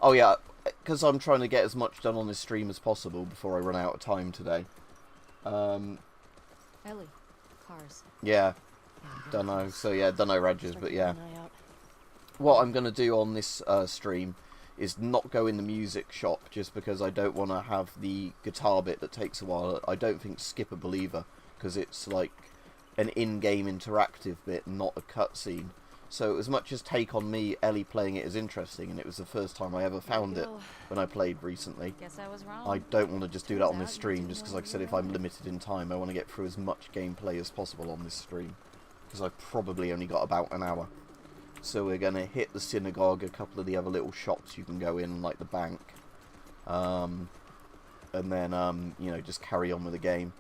Oh yeah, because I'm trying to get as much done on this stream as possible before I run out of time today. Ellie. Cars. Yeah, dunno. So yeah, dunno Rages, but yeah. What I'm going to do on this stream is not go in the music shop just because I don't want to have the guitar bit that takes a while. I don't think skip a believer because it's like an in-game interactive bit, not a cutscene. So as much as Take On Me, Ellie playing it is interesting, and it was the first time I ever found it when I played recently. Guess I was wrong. I don't want to just do that on this stream, just because, like I said, if I'm limited in time, I want to get through as much gameplay as possible on this stream. Because I've probably only got about an hour. So we're going to hit the synagogue, a couple of the other little shops you can go in, like the bank. And then, you know, just carry on with the game.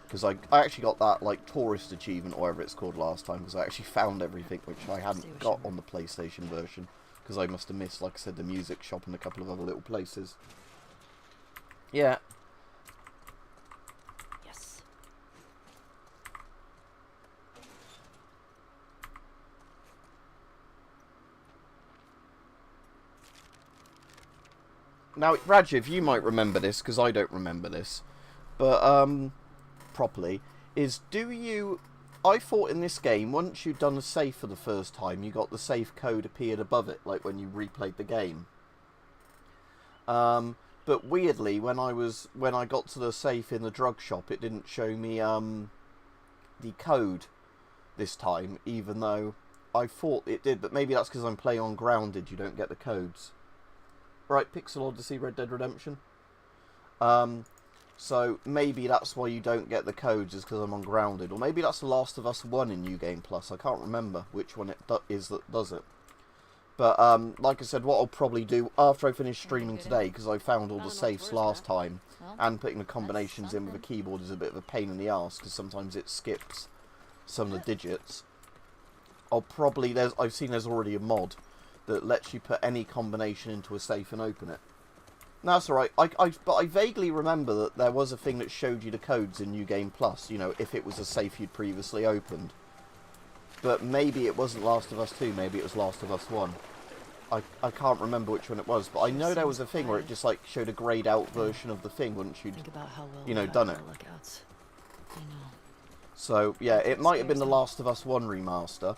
Because I actually got that, like, tourist achievement, or whatever it's called last time, because I actually found everything which I hadn't got on the PlayStation version. Because I must have missed, like I said, the music shop and a couple of other little places. Yeah. Yes. Now, Rajiv, you might remember this, because I don't remember this. But, properly, is do you... I thought in this game, once you'd done a save for the first time, you got the save code appeared above it, like when you replayed the game. But weirdly, when I got to the safe in the drug shop, it didn't show me the code this time, even though I thought it did. But maybe that's because I'm playing on Grounded, you don't get the codes. Right, Pixel Odyssey, Red Dead Redemption. So maybe that's why you don't get the codes, is because I'm on Grounded. Or maybe that's The Last of Us 1 in New Game Plus. I can't remember which one it is that does it. But, like I said, what I'll probably do after I finish streaming today, because I found all the safes last time, and putting the combinations in with a keyboard is a bit of a pain in the arse, because sometimes it skips some of the digits. I'll probably... I've seen there's already a mod that lets you put any combination into a safe and open it. No, that's alright. But I vaguely remember that there was a thing that showed you the codes in New Game Plus, you know, if it was a safe you'd previously opened. But maybe it wasn't Last of Us 2, maybe it was Last of Us 1. I can't remember which one it was, but I know there was a thing where it just, like, showed a greyed out version of the thing once you'd, Think about how well you know, we got done our it. lookouts. I know. So, yeah, it might have been the Last of Us 1 remaster,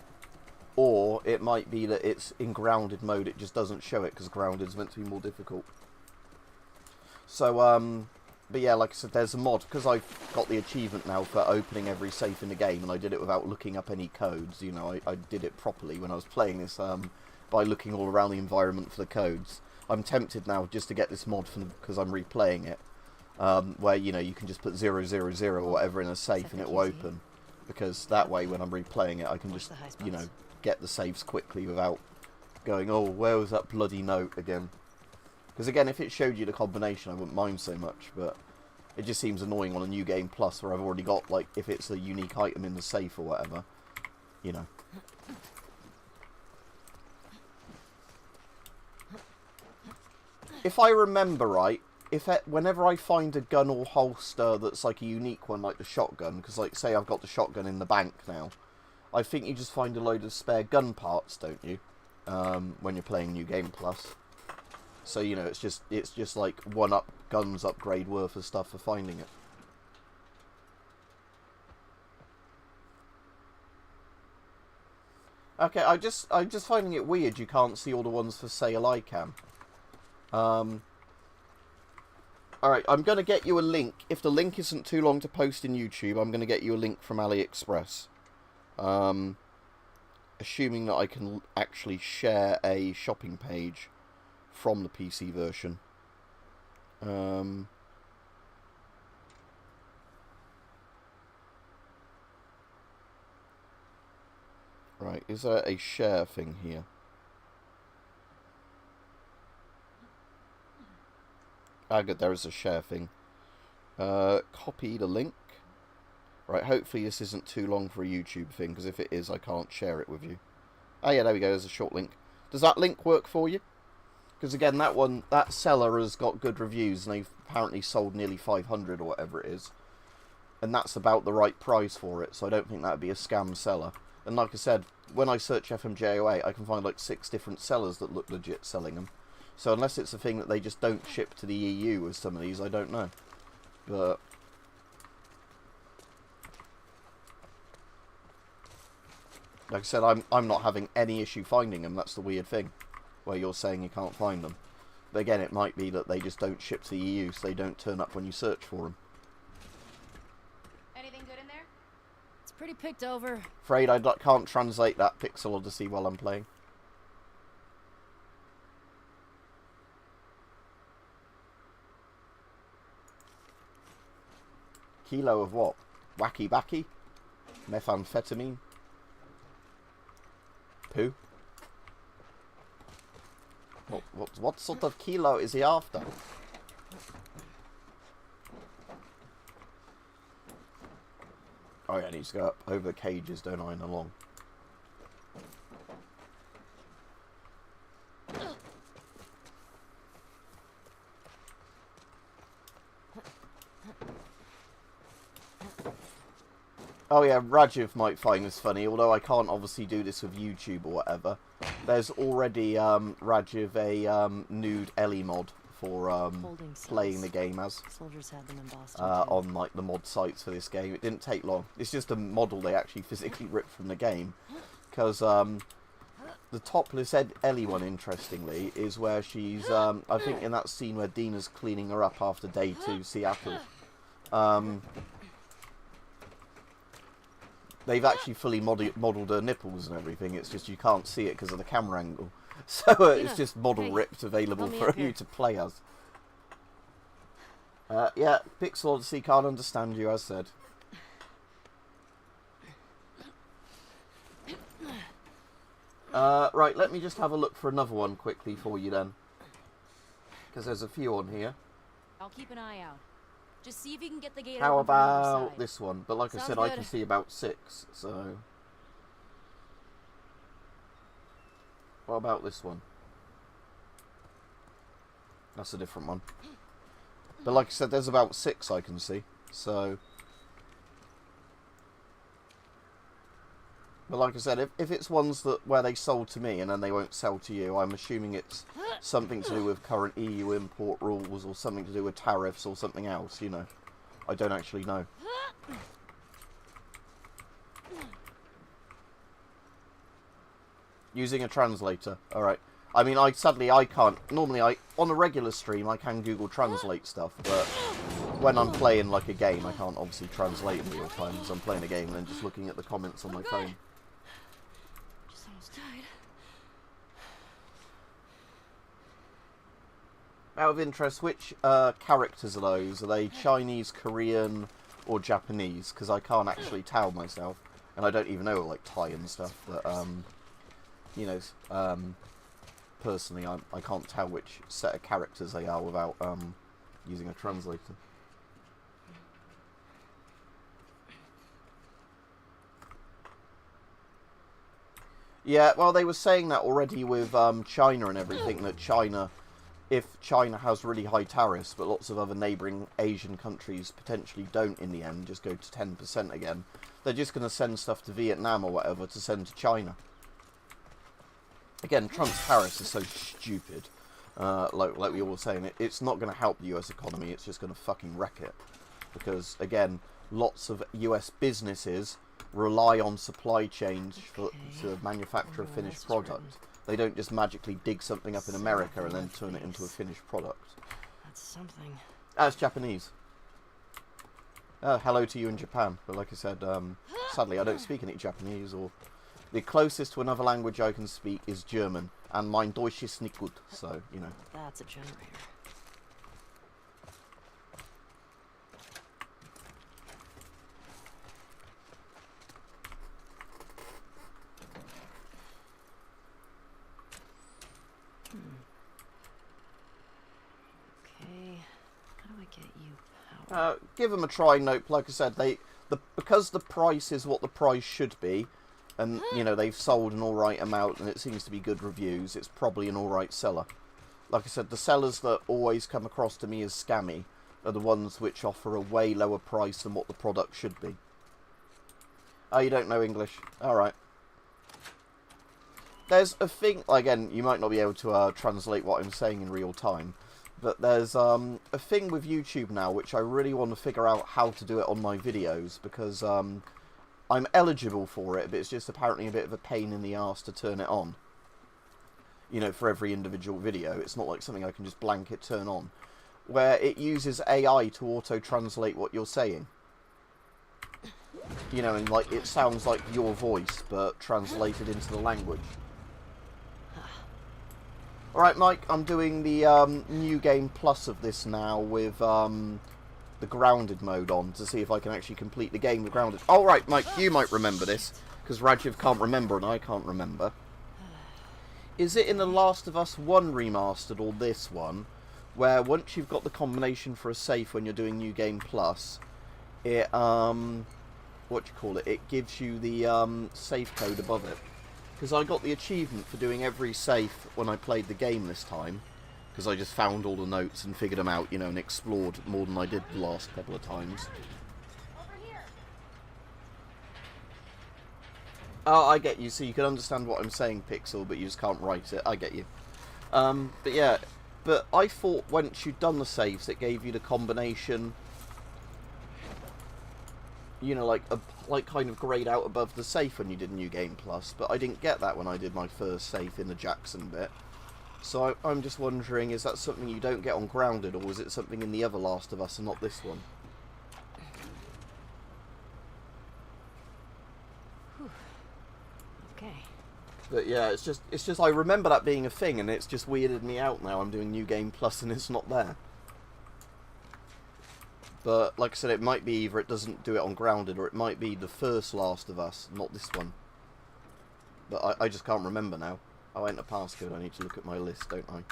or it might be that it's in grounded mode, it just doesn't show it, because grounded is meant to be more difficult. So, but yeah, like I said, there's a mod, because I've got the achievement now for opening every safe in the game, and I did it without looking up any codes, you know, I did it properly when I was playing this, by looking all around the environment for the codes. I'm tempted now just to get this mod because I'm replaying it, where, you know, you can just put 000 or whatever in a safe and it will open. Because that way, when I'm replaying it, I can just, you know, get the saves quickly without going, oh, where was that bloody note again? Because again, if it showed you the combination, I wouldn't mind so much, but it just seems annoying on a New Game Plus where I've already got, like, if it's a unique item in the safe or whatever, you know. If I remember right, whenever I find a gun or holster that's like a unique one, like the shotgun, because like say I've got the shotgun in the bank now, I think you just find a load of spare gun parts, don't you? When you're playing New Game Plus. So you know it's just like guns upgrade worth of stuff for finding it. Okay, I'm just finding it weird you can't see all the ones for sale I can. Alright, I'm going to get you a link. If the link isn't too long to post in YouTube, I'm going to get you a link from AliExpress. Assuming that I can actually share a shopping page from the PC version. Right, is there a share thing here? Ah, good, there is a share thing. Copy the link. Right, hopefully this isn't too long for a YouTube thing, because if it is, I can't share it with you. Oh yeah, there we go, there's a short link. Does that link work for you? Because again, that seller has got good reviews, and they've apparently sold nearly 500 or whatever it is. And that's about the right price for it, so I don't think that would be a scam seller. And like I said, when I search FMJOA, I can find like 6 different sellers that look legit selling them. So unless it's a thing that they just don't ship to the EU with some of these, I don't know. But like I said, I'm not having any issue finding them. That's the weird thing, where you're saying you can't find them. But again, it might be that they just don't ship to the EU, so they don't turn up when you search for them. Anything good in there? It's pretty picked over. Afraid I can't translate that Pixel Odyssey while I'm playing. Kilo of what? Wacky backy? Methamphetamine? Poo? What sort of kilo is he after? Oh yeah, I need to go up over the cages, don't I, and along. Oh yeah, Rajiv might find this funny, although I can't obviously do this with YouTube or whatever. There's already, Rajiv, a nude Ellie mod for playing the game as. Soldiers had them embossed on like the mod sites for this game. It didn't take long. It's just a model they actually physically ripped from the game. Because the topless Ellie one, interestingly, is where she's, I think in that scene where Dina's cleaning her up after day 2 Seattle. They've actually fully modelled her nipples and everything. It's just you can't see it because of the camera angle. So it's just model ripped available for you to play as. Yeah, Pixel Odyssey can't understand you, as said. Right, let me just have a look for another one quickly for you then. Because there's a few on here. I'll keep an eye out. Just see if you can get the gate How open from the other about side. this one? But like I said, Sounds I good. can see about 6, so... What about this one? That's a different one. But like I said, there's about 6 I can see. So... But like I said, if it's ones that where they sold to me and then they won't sell to you, I'm assuming it's something to do with current EU import rules or something to do with tariffs or something else, you know. I don't actually know. Using a translator. Alright. I mean, sadly I can't. Normally, on a regular stream, I can Google Translate stuff, but when I'm playing like a game, I can't obviously translate in real time because I'm playing a game and then just looking at the comments on my phone. Just almost died. Out of interest, which characters are those? Are they Chinese, Korean, or Japanese? Because I can't actually tell myself, and I don't even know like Thai and stuff. But you know, personally, I can't tell which set of characters they are without using a translator. Yeah, well, they were saying that already with China and everything, that China, if China has really high tariffs, but lots of other neighbouring Asian countries potentially don't in the end, just go to 10% again, they're just going to send stuff to Vietnam or whatever to send to China. Again, Trump's tariffs are so stupid. Like we all were saying, it's not going to help the US economy, it's just going to fucking wreck it. Because, again, lots of US businesses rely on supply chains to manufacture a finished product. They don't just magically dig something up in America and then turn it into a finished product. That's something. That's Japanese. Hello to you in Japan. But like I said, sadly I don't speak any Japanese, or the closest to another language I can speak is German, and mein Deutsch ist nicht gut, so, you know. That's a generator. Okay, how do I get you power? Give them a try, Nope. Like I said, because the price is what the price should be, and you know they've sold an alright amount, and it seems to be good reviews. It's probably an alright seller. Like I said, the sellers that always come across to me as scammy are the ones which offer a way lower price than what the product should be. Oh, you don't know English? Alright. There's a thing, again, you might not be able to translate what I'm saying in real time, but there's a thing with YouTube now which I really want to figure out how to do it on my videos, because I'm eligible for it, but it's just apparently a bit of a pain in the arse to turn it on. You know, for every individual video. It's not like something I can just blanket turn on. Where it uses AI to auto-translate what you're saying. You know, and like it sounds like your voice, but translated into the language. Alright, Mike, I'm doing the New Game Plus of this now with the Grounded mode on to see if I can actually complete the game with Grounded. Alright, Mike, you might remember this, because Rajiv can't remember and I can't remember. Is it in The Last of Us 1 Remastered or this one, where once you've got the combination for a safe when you're doing New Game Plus, it, it gives you the safe code above it? Because I got the achievement for doing every safe when I played the game this time, because I just found all the notes and figured them out, you know, and explored more than I did the last couple of times. Oh, I get you. So you can understand what I'm saying, Pixel, but you just can't write it. I get you. But yeah, but I thought once you'd done the saves, it gave you the combination, you know, like kind of grayed out above the safe when you did New Game Plus. But I didn't get that when I did my first safe in the Jackson bit. So I'm just wondering, is that something you don't get on Grounded, or is it something in the other Last of Us and not this one? Okay. But yeah, it's just I remember that being a thing, and it's just weirded me out now. I'm doing New Game Plus and it's not there. But like I said, it might be either it doesn't do it on Grounded, or it might be the first Last of Us, not this one. But I just can't remember now. Oh, I enter passcode. I need to look at my list, don't I?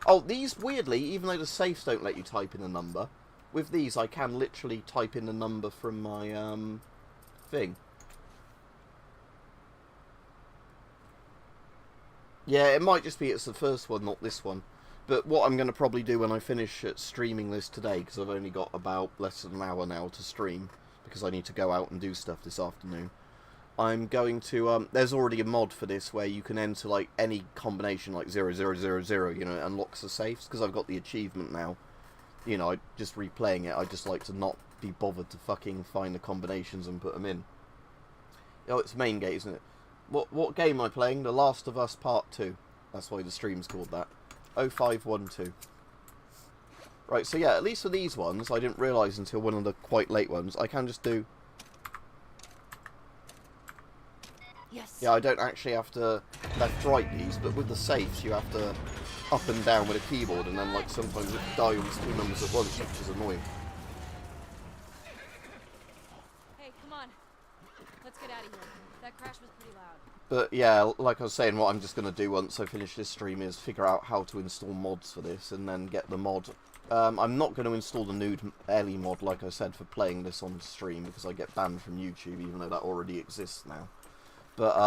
Oh, these, weirdly, even though the safes don't let you type in a number, with these I can literally type in the number from my thing. Yeah, it might just be it's the first one, not this one. But what I'm going to probably do when I finish streaming this today, because I've only got about less than an hour now to stream, because I need to go out and do stuff this afternoon, I'm going to, there's already a mod for this where you can enter, like, any combination, like 0000, you know, it unlocks the safes, because I've got the achievement now. You know, I just replaying it, I just like to not be bothered to fucking find the combinations and put them in. Oh, it's main gate, isn't it? What game am I playing? The Last of Us Part 2. That's why the stream's called that. 0512. Right, so yeah, at least for these ones, I didn't realise until one of the quite late ones, I can just do... Yes. Yeah, I don't actually have to left-right these, but with the safes, you have to up and down with a keyboard, and then, like, sometimes it dials two numbers at once, which is annoying. Hey, come on. Let's get out of here. That crash was pretty loud. But yeah, like I was saying, what I'm just going to do once I finish this stream is figure out how to install mods for this, and then get the mod. I'm not going to install the nude Ellie mod, like I said, for playing this on stream, because I get banned from YouTube, even though that already exists now. But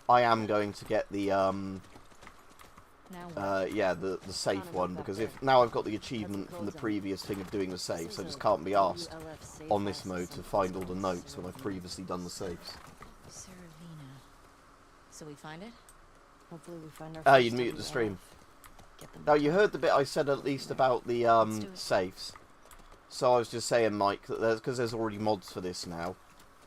I am going to get the the safe one, because now I've got the achievement from the previous thing of doing the safes, I just can't be asked on this mode to find all the notes when I've previously done the safes. Saravina. So we find it? Hopefully we find our. Oh, you muted the stream. Now, you heard the bit I said at least about the safes. So I was just saying, Mike, that because there's already mods for this now.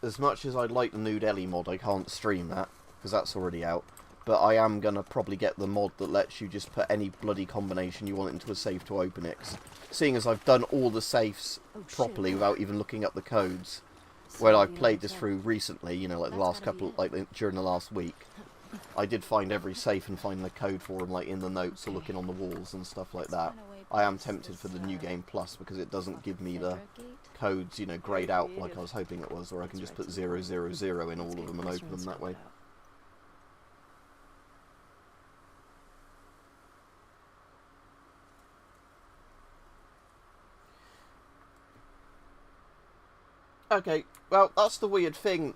As much as I'd like the nude Ellie mod, I can't stream that, because that's already out. But I am going to probably get the mod that lets you just put any bloody combination you want into a safe to open it. 'Cause seeing as I've done all the safes properly without even looking up the codes, when I've played this through recently, you know, like the last couple, like during the last week, I did find every safe and find the code for them, like in the notes or looking on the walls and stuff like that. I am tempted for the New Game Plus, because it doesn't give me the codes, you know, grayed out like I was hoping it was, or I can just put 000 in all of them and open them that way. Okay, well, that's the weird thing,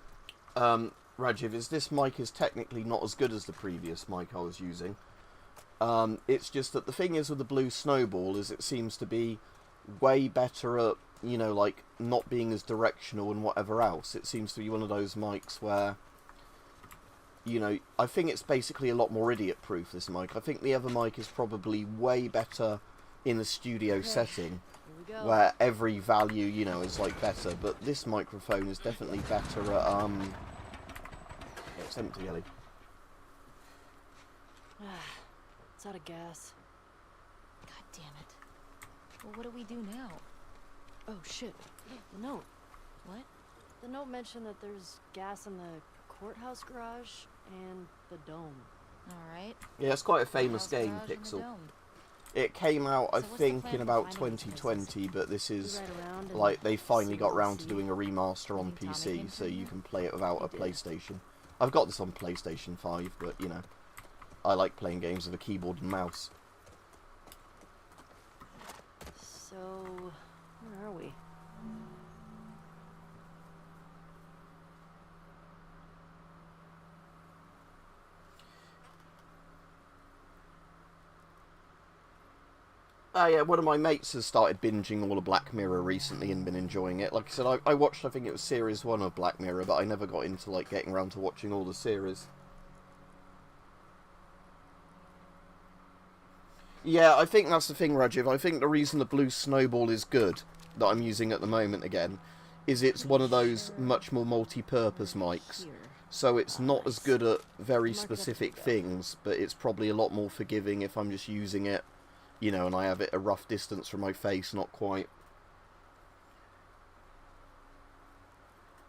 Rajiv, is this mic is technically not as good as the previous mic I was using. It's just that the thing is with the Blue Snowball is it seems to be way better at, you know, like, not being as directional and whatever else. It seems to be one of those mics where, you know, I think it's basically a lot more idiot-proof, this mic. I think the other mic is probably way better in the studio setting, where every value, you know, is, like, better. But this microphone is definitely better at, It's empty, Ellie. It's out of gas. God damn it. Well, what do we do now? Oh shit. The note. What? The note mentioned that there's gas in the courthouse garage and the dome. Alright. Yeah, it's quite a famous game, Garage and the Pixel. dome. It came out, I So what's the think, plan in for about finding these 2020, but this is, We ride around and like, they finally see got what we round to see. doing a remaster on You think Tommy came PC, so through you here? can play it without He a did. PlayStation. I've got this on PlayStation 5, but, you know, I like playing games with a keyboard and mouse. So, where are we? Oh yeah, one of my mates has started binging all of Black Mirror recently and been enjoying it. Like I said, I watched, I think it was Series 1 of Black Mirror, but I never got into, like, getting around to watching all the series. Yeah, I think that's the thing, Rajiv. I think the reason the Blue Snowball is good, that I'm using at the moment again, is it's one of those much more multi-purpose mics. Here. So it's not as good at very Mark it up as we specific go. things, but it's probably a lot more forgiving if I'm just using it, you know, and I have it a rough distance from my face, not quite.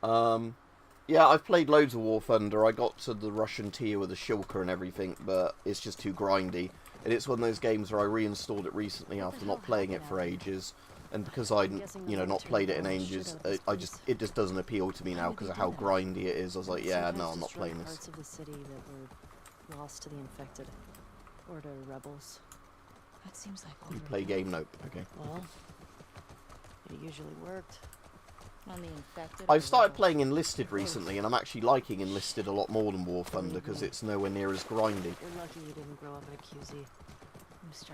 Yeah, I've played loads of War Thunder. I got to the Russian tier with the Shulker and everything, but it's just too grindy. And it's one of those games where I reinstalled it recently after not playing it for ages. And because I'd, you know, not played it in ages, it just doesn't appeal to me now because of how grindy it is. I was like, yeah, no, I'm not playing this. Parts of the city that were lost to the infected, or to rebels. That seems like You play game? Nope. Okay. Well, it usually worked. on the infected. I've started playing Enlisted recently, and I'm actually liking Enlisted a lot more than War Thunder because it's nowhere near as grindy. You're lucky you didn't grow up in a QZ.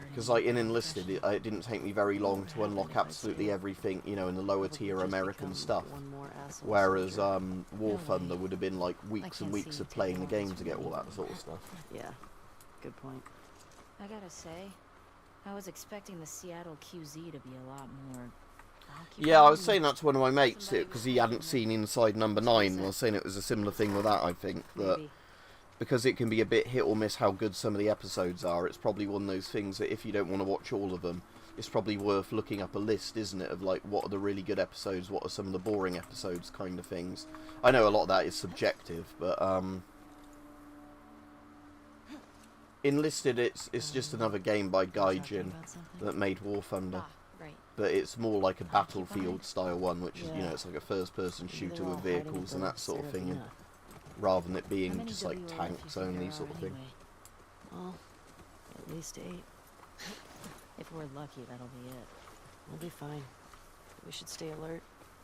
Because like in Enlisted, it didn't take me very long to unlock absolutely everything, you know, in the lower tier American stuff. Whereas War Thunder would have been like weeks and weeks of playing the game to get all that sort of stuff. Yeah, good point. I gotta say, I was expecting the Seattle QZ to be a lot more... Yeah, I was saying that to one of my mates because he hadn't seen Inside Number 9, and I was saying it was a similar thing with that, I think, that because it can be a bit hit or miss how good some of the episodes are, it's probably one of those things that if you don't want to watch all of them, it's probably worth looking up a list, isn't it, of like what are the really good episodes, what are some of the boring episodes kind of things. I know a lot of that is subjective, but Enlisted, it's just another game by Gaijin that made War Thunder. But it's more like a Battlefield style one, which is, you know, it's like a first person shooter with vehicles and that sort of thing, and rather than it being just like tanks only sort of thing. Well, at least 8. If we're lucky, that'll be it. We'll be fine. We should stay alert,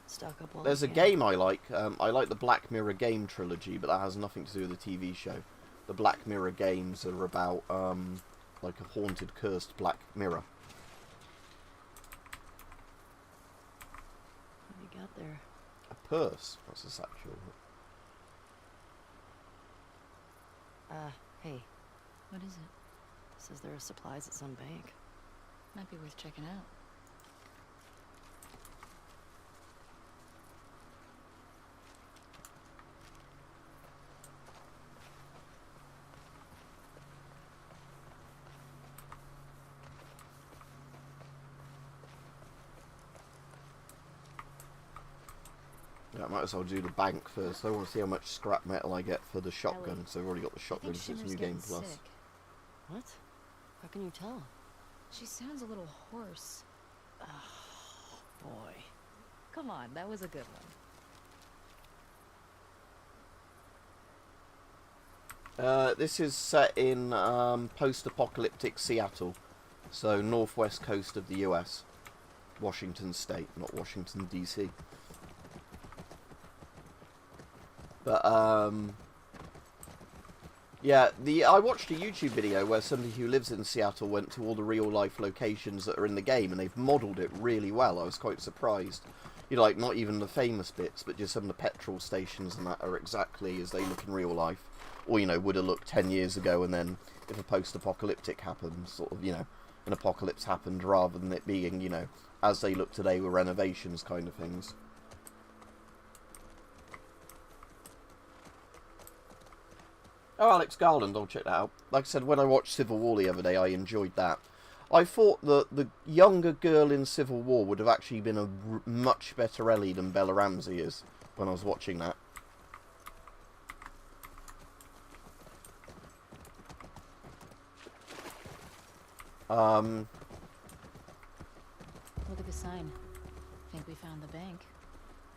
stock up while There's a game I like the Black Mirror game trilogy, but that has nothing to do with the TV show. The Black Mirror games are about like a haunted, cursed Black Mirror. What have you got there? A purse. That's a satchel. Hey. What is it? Says there are supplies at some bank. Might be worth checking out. Yeah, I might as well do the bank first. I want to see how much scrap metal I get for the shotgun. So I've already got the shotgun since New Game Plus. Sick. What? How can you tell? She sounds a little hoarse. Oh, boy. Come on, that was a good one. This is set in post-apocalyptic Seattle, so northwest coast of the US, Washington State, not Washington DC. But yeah, I watched a YouTube video where somebody who lives in Seattle went to all the real-life locations that are in the game, and they've modelled it really well. I was quite surprised. You know, like, not even the famous bits, but just some of the petrol stations and that are exactly as they look in real life. Or, you know, would have looked 10 years ago, and then if a post-apocalyptic happened, sort of, you know, an apocalypse happened, rather than it being, you know, as they look today with renovations kind of things. Oh, Alex Garland, I'll check that out. Like I said, when I watched Civil War the other day, I enjoyed that. I thought that the younger girl in Civil War would have actually been a much better Ellie than Bella Ramsey is when I was watching that. Look at the sign. Think we found the bank.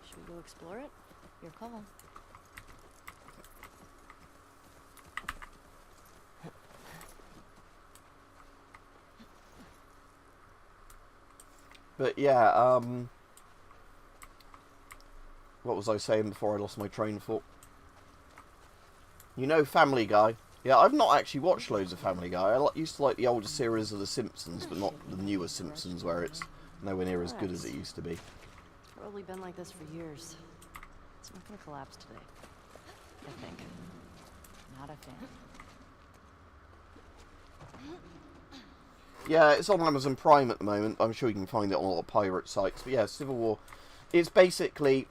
Should we go explore it? Your call. But yeah, what was I saying before I lost my train of thought? You know Family Guy? Yeah, I've not actually watched loads of Family Guy. I used to like the older series of The Simpsons, but not the newer Simpsons, where it's nowhere near as good as it used to be. Probably been like this for years. It's not gonna collapse today. I think. Not a fan. Yeah, it's on Amazon Prime at the moment. I'm sure you can find it on a lot of pirate sites. But yeah, Civil War. It's basically...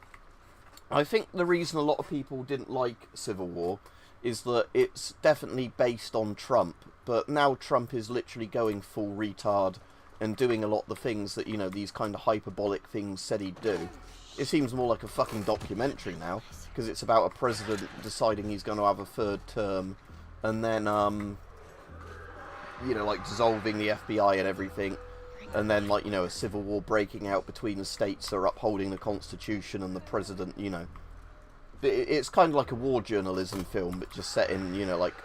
I think the reason a lot of people didn't like Civil War is that it's definitely based on Trump. But now Trump is literally going full retard and doing a lot of the things that, you know, these kind of hyperbolic things said he'd do. It seems more like a fucking documentary now, because it's about a president deciding he's going to have a third term, and then, you know, like, dissolving the FBI and everything, and then, like, you know, a civil war breaking out between the states that are upholding the Constitution and the president, you know. It's kind of like a war journalism film, but just set in, you know, like,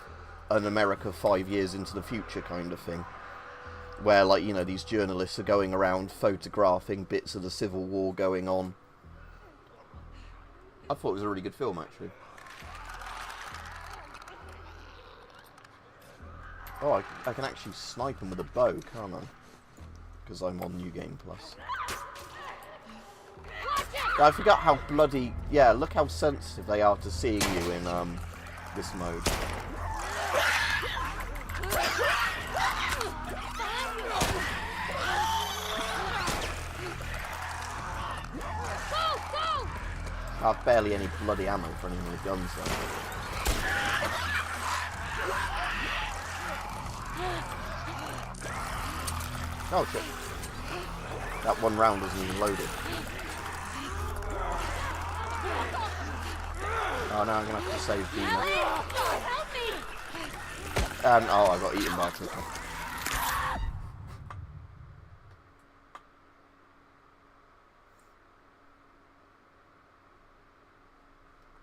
an America 5 years into the future kind of thing. Where, like, you know, these journalists are going around photographing bits of the Civil War going on. I thought it was a really good film, actually. Oh, I can actually snipe them with a bow, can't I? Because I'm on New Game Plus. I forgot how bloody... Yeah, look how sensitive they are to seeing you in this mode. I have barely any bloody ammo for any of my guns though. Oh shit. That one round wasn't even loaded. Oh no, I'm gonna have to save Dina. And oh, I got eaten by a clicker.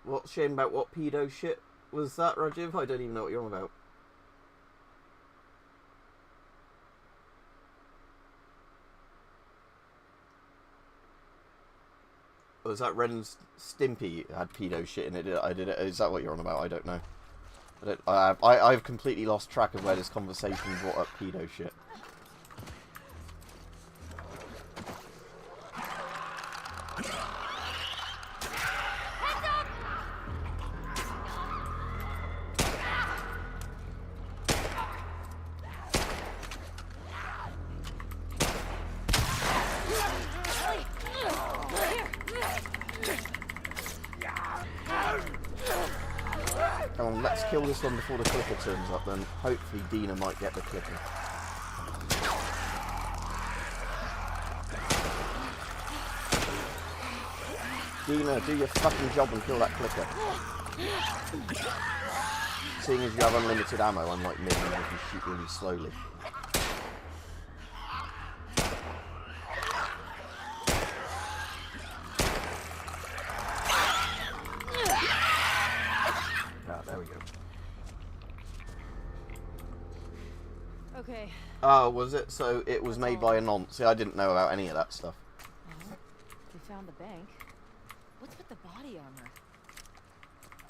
What shame about what pedo shit was that, Rajiv? I don't even know what you're on about. Was that Ren Stimpy had pedo shit in it? Is that what you're on about? I don't know. I've completely lost track of where this conversation brought up pedo shit. Come on, let's kill this one before the clicker turns up, then hopefully Dina might get the clicker. Dina, do your fucking job and kill that clicker. Seeing as you have unlimited ammo, unlike me, you can shoot really slowly. There we go. Okay. Oh, was it? So it was made by a nonce. See, I didn't know about any of that stuff. Well, we found the bank. What's with the body armor?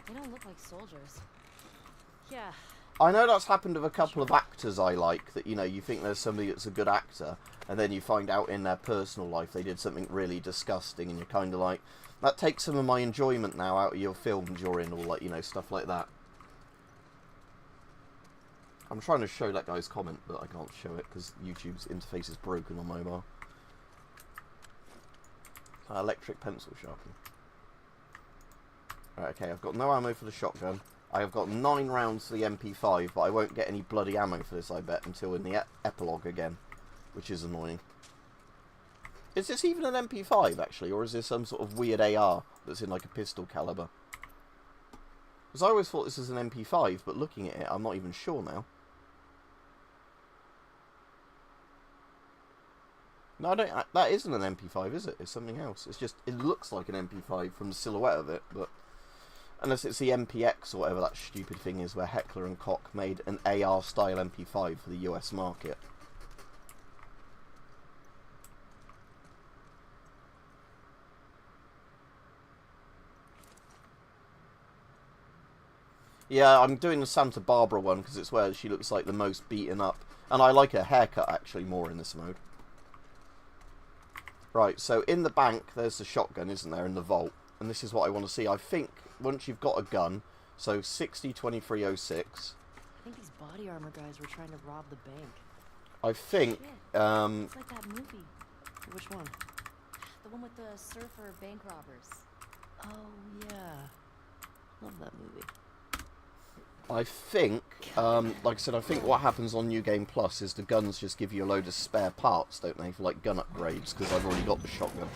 They don't look like soldiers. Yeah. I know that's happened with a couple of actors I like, that, you know, you think there's somebody that's a good actor, and then you find out in their personal life they did something really disgusting, and you're kind of like, that takes some of my enjoyment now out of your films you're in, or, like, you know, stuff like that. I'm trying to show that guy's comment, but I can't show it because YouTube's interface is broken on mobile. Electric pencil sharpener. Right, okay, I've got no ammo for the shotgun. I have got 9 rounds for the MP5, but I won't get any bloody ammo for this, I bet, until in the epilogue again, which is annoying. Is this even an MP5, actually, or is this some sort of weird AR that's in, like, a pistol caliber? Because I always thought this was an MP5, but looking at it, I'm not even sure now. No, I don't. That isn't an MP5, is it? It's something else. It's just, it looks like an MP5 from the silhouette of it, but unless it's the MPX or whatever that stupid thing is, where Heckler and Koch made an AR-style MP5 for the US market. Yeah, I'm doing the Santa Barbara one because it's where she looks like the most beaten up, and I like her haircut actually more in this mode. Right, so in the bank, there's the shotgun, isn't there, in the vault. And this is what I want to see. I think once you've got a gun, so 60-2306. I think these body armor guys were trying to rob the bank. I think, It's like that movie. Which one? The one with the surfer bank robbers. Oh, yeah. Love that movie. like I said, I think what happens on New Game Plus is the guns just give you a load of spare parts, don't they, for like gun upgrades, because I've already got the shotgun.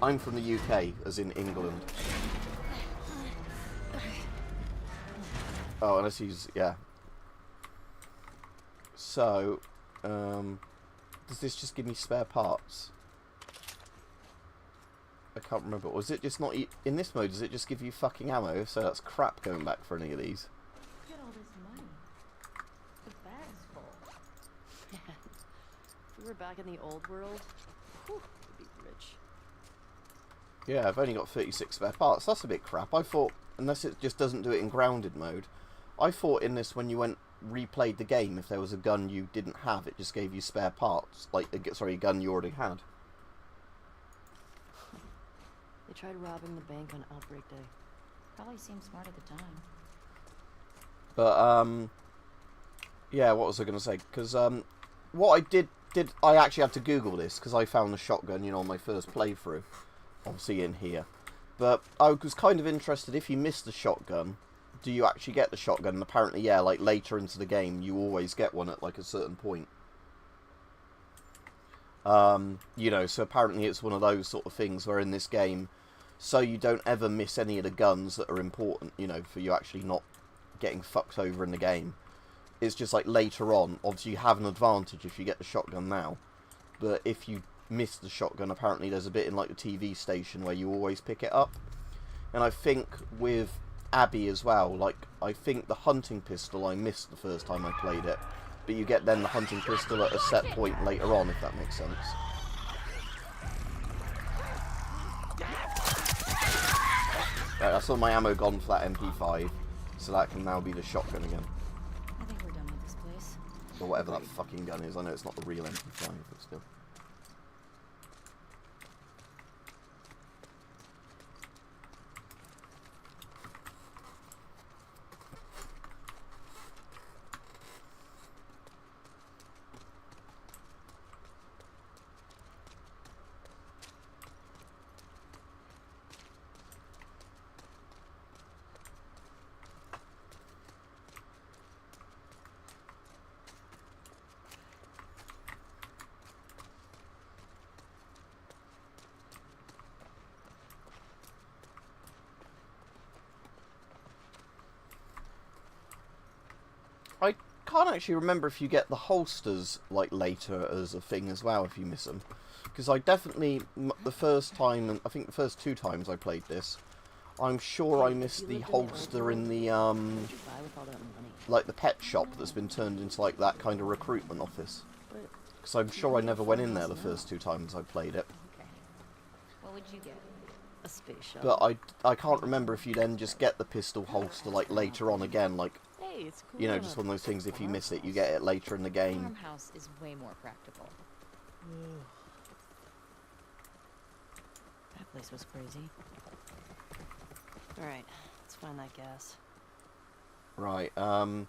I'm from the UK, as in England. Oh, unless he's, yeah. So, does this just give me spare parts? I can't remember. Was it just not... in this mode, does it just give you fucking ammo? So that's crap going back for any of these. Look at all this money. The bag's full. Yeah. If we were back in the old world, whew, we'd be rich. Yeah, I've only got 36 spare parts. That's a bit crap. I thought, unless it just doesn't do it in grounded mode, I thought in this, when you replayed the game, if there was a gun you didn't have, it just gave you spare parts. Like, sorry, a gun you already had. They tried robbing the bank on Outbreak Day. Probably seemed smart at the time. But, yeah, what was I going to say? Because, what I did, I actually had to Google this, because I found the shotgun, you know, on my first playthrough. Obviously in here. But I was kind of interested, if you miss the shotgun, do you actually get the shotgun? And apparently, yeah, like, later into the game, you always get one at, like, a certain point. You know, so apparently it's one of those sort of things where in this game, so you don't ever miss any of the guns that are important, you know, for you actually not getting fucked over in the game. It's just like later on, obviously you have an advantage if you get the shotgun now, but if you miss the shotgun, apparently there's a bit in like the TV station where you always pick it up. And I think with Abby as well, like, I think the hunting pistol I missed the first time I played it, but you get then the hunting pistol at a set point later on, if that makes sense. Right, I saw my ammo gone for that MP5, so that can now be the shotgun again. I think we're done with this place. Or whatever that fucking gun is. I know it's not the real MP5, but still. I can't actually remember if you get the holsters like later as a thing as well if you miss them, because I definitely the first time, and I think the first 2 times I played this, I'm sure I missed the holster in the like the pet shop that's been turned into like that kind of recruitment office, because I'm sure I never went in there the first 2 times I played it. Okay. What would you get? A space shuttle. But I can't remember if you then just get the pistol holster like later on again, like, Hey, it's cool. you know, just one of those things, if you miss it, you get it later in the game. Farmhouse is way more practical. That place was crazy. Alright, let's find that gas. Right, I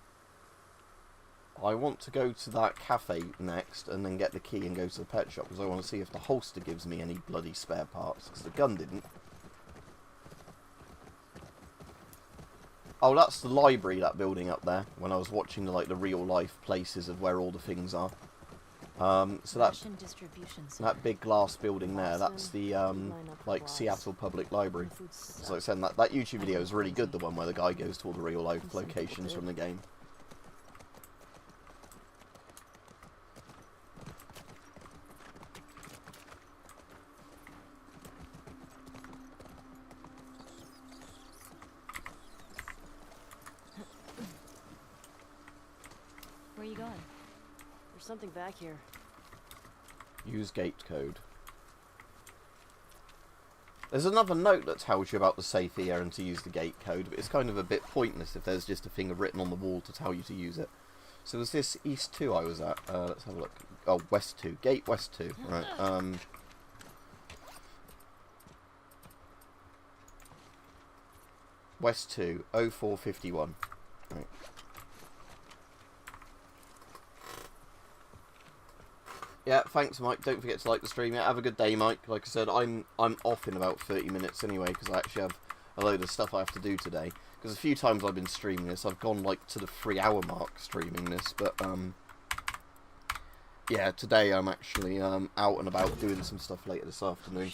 want to go to that cafe next and then get the key and go to the pet shop, because I want to see if the holster gives me any bloody spare parts, because the gun didn't. Oh, that's the library, that building up there, when I was watching the, like, the real life places of where all the things are. So that's that big glass building there, that's the like Seattle Public Library. So like I said, that YouTube video is really good, the one where the guy goes to all the real life locations from the game. Where are you going? There's something back here. Use gate code. There's another note that tells you about the safe here and to use the gate code, but it's kind of a bit pointless if there's just a thing written on the wall to tell you to use it. So was this East 2 I was at? Let's have a look. Oh, West 2. Gate West 2. Right. West 2, 0451. Right. Yeah, thanks, Mike. Don't forget to like the stream. Yeah, have a good day, Mike. Like I said, I'm off in about 30 minutes anyway, because I actually have a load of stuff I have to do today. Because a few times I've been streaming this, I've gone like to the 3-hour mark streaming this, but yeah, today I'm actually out and about doing some stuff later this afternoon.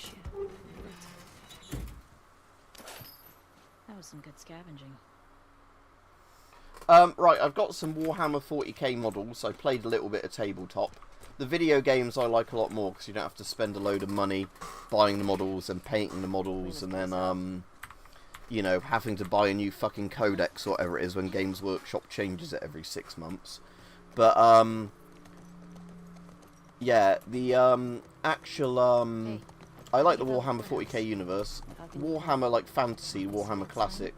That was some good scavenging. Right, I've got some Warhammer 40k models. I played a little bit of tabletop. The video games I like a lot more, because you don't have to spend a load of money buying the models and painting the models, and then, you know, having to buy a new fucking codex or whatever it is when Games Workshop changes it every 6 months. But, yeah, the, actual, Hey, I like the Warhammer 40k universe. Warhammer, like, Fantasy, Warhammer Classic,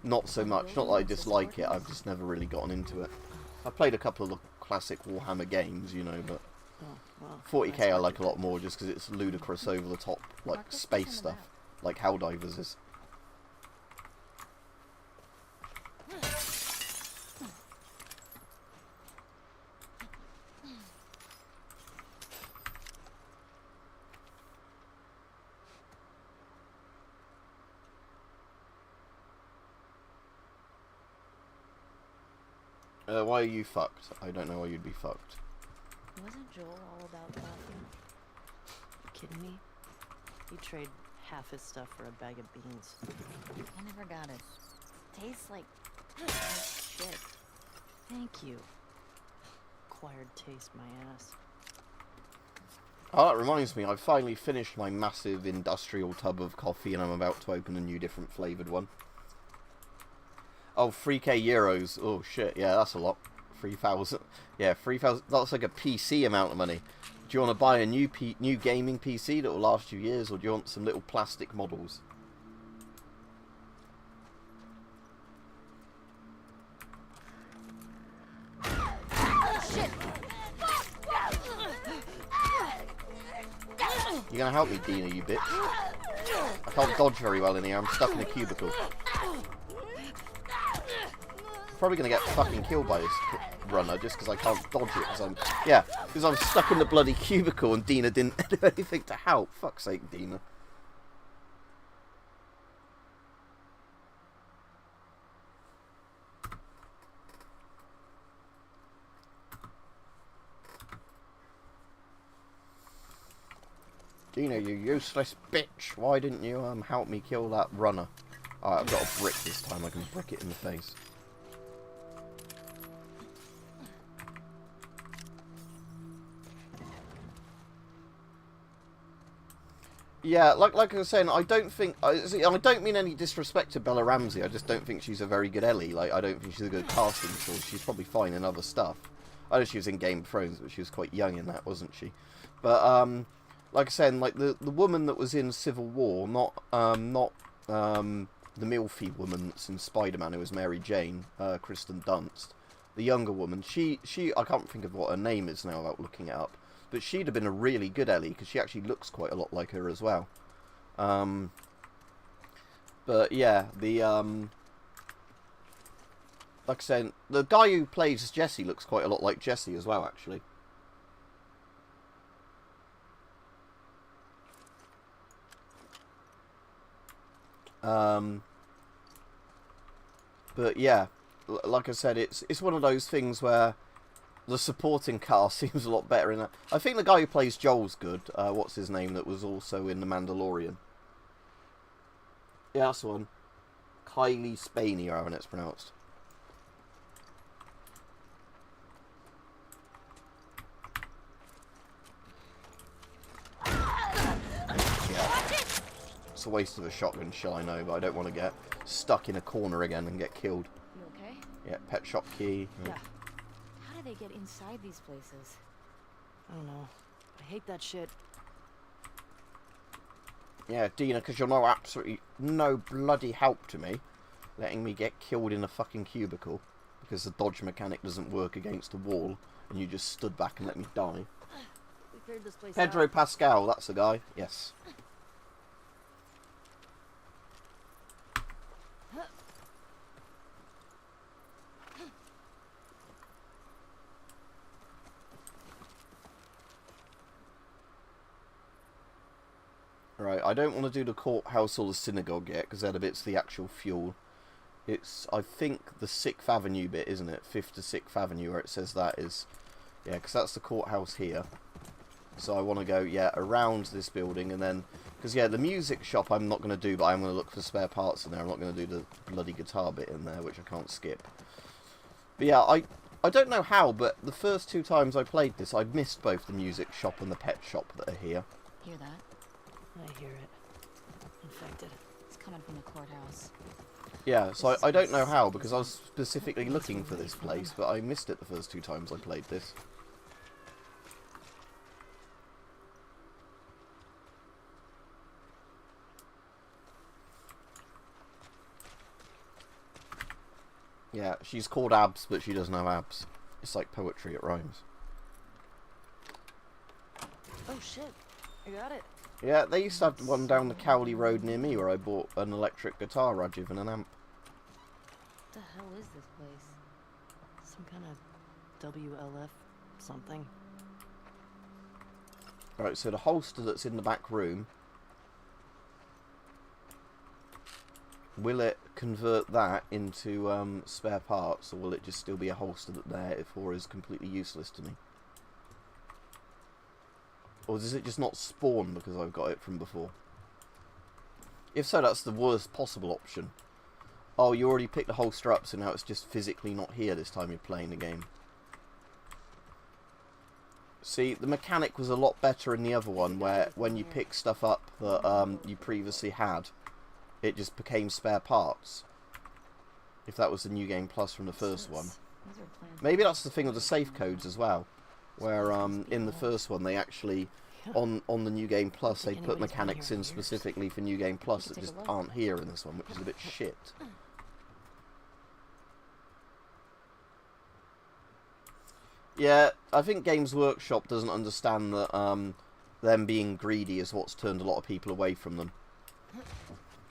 not so much. Not that I dislike it, I've just never really gotten into it. I played a couple of the classic Warhammer games, you know, but Oh, well, 40k I like a lot more just because it's ludicrous over the top, like space stuff, like Helldivers is. Why are you fucked? I don't know why you'd be fucked. Wasn't Joel all about coffee? You kidding me? He'd trade half his stuff for a bag of beans. I never got it. Tastes like shit. Thank you. Acquired taste, my ass. Oh, that reminds me, I've finally finished my massive industrial tub of coffee and I'm about to open a new different flavoured one. Oh, 3k euros. Oh, shit. Yeah, that's a lot. 3,000. Yeah, 3,000. That's like a PC amount of money. Do you want to buy a new gaming PC that will last you years, or do you want some little plastic models? You gonna help me, Dina, you bitch? I can't dodge very well in here. I'm stuck in a cubicle. Probably gonna get fucking killed by this runner just because I can't dodge it. Because I'm stuck in the bloody cubicle and Dina didn't do anything to help. Fuck's sake, Dina. Dina, you useless bitch. Why didn't you help me kill that runner? Alright, I've got a brick this time. I can brick it in the face. Yeah, like I was saying, I don't think... I don't mean any disrespect to Bella Ramsey. I just don't think she's a very good Ellie. Like, I don't think she's a good casting choice. She's probably fine in other stuff. I know she was in Game of Thrones, but she was quite young in that, wasn't she? But, like I said, like, the woman that was in Civil War, not the Milfy woman that's in Spider-Man, who was Mary Jane, Kristen Dunst. The younger woman, she I can't think of what her name is now without looking it up. But she'd have been a really good Ellie, because she actually looks quite a lot like her as well. But yeah, like I said, the guy who plays Jesse looks quite a lot like Jesse as well, actually. But yeah, like I said, it's one of those things where the supporting cast seems a lot better in that. I think the guy who plays Joel's good. What's his name? That was also in The Mandalorian. Yeah, that's the one. Kylie Spaney, or however it's pronounced. Yeah. It's a waste of a shotgun shell, I know, but I don't want to get stuck in a corner again and get killed. You okay? Yeah, pet shop key. Yeah. How do they get inside these places? I don't know. I hate that shit. Yeah, Dina, because you're absolutely no bloody help to me, letting me get killed in a fucking cubicle because the dodge mechanic doesn't work against a wall, and you just stood back and let me die. We cleared this place Pedro out. Pascal, that's the guy. Yes. Right, I don't want to do the courthouse or the synagogue yet, because they're the bits of the actual fuel. It's, I think, the 6th Avenue bit, isn't it? 5th to 6th Avenue, where it says that is. Yeah, because that's the courthouse here. So I want to go, yeah, around this building, and then... Because, yeah, the music shop I'm not going to do, but I'm going to look for spare parts in there. I'm not going to do the bloody guitar bit in there, which I can't skip. But, yeah, I don't know how, but the first 2 times I played this, I missed both the music shop and the pet shop that are here. Hear that? I hear it. Infected. It's coming from the courthouse. Yeah, so I don't know how, because I was specifically looking for this place, but I missed it the first 2 times I played this. Yeah, she's called Abs, but she doesn't have abs. It's like poetry, it rhymes. Oh shit, I got it. Yeah, they used to have one down the Cowley Road near me where I bought an electric guitar Rajiv and an amp. What the hell is this place? Some kind of WLF something. Right, so the holster that's in the back room, will it convert that into spare parts, or will it just still be a holster that therefore is completely useless to me? Or does it just not spawn because I've got it from before? If so, that's the worst possible option. Oh, you already picked the holster up, so now it's just physically not here this time you're playing the game. See, the mechanic was a lot better in the other one, where when you pick stuff up that you previously had, it just became spare parts. If that was the New Game Plus from the first one. Maybe that's the thing with the safe codes as well, where in the first one they actually, on the New Game Plus, they put mechanics in specifically for New Game Plus that just aren't here in this one, which is a bit shit. Yeah, I think Games Workshop doesn't understand that them being greedy is what's turned a lot of people away from them.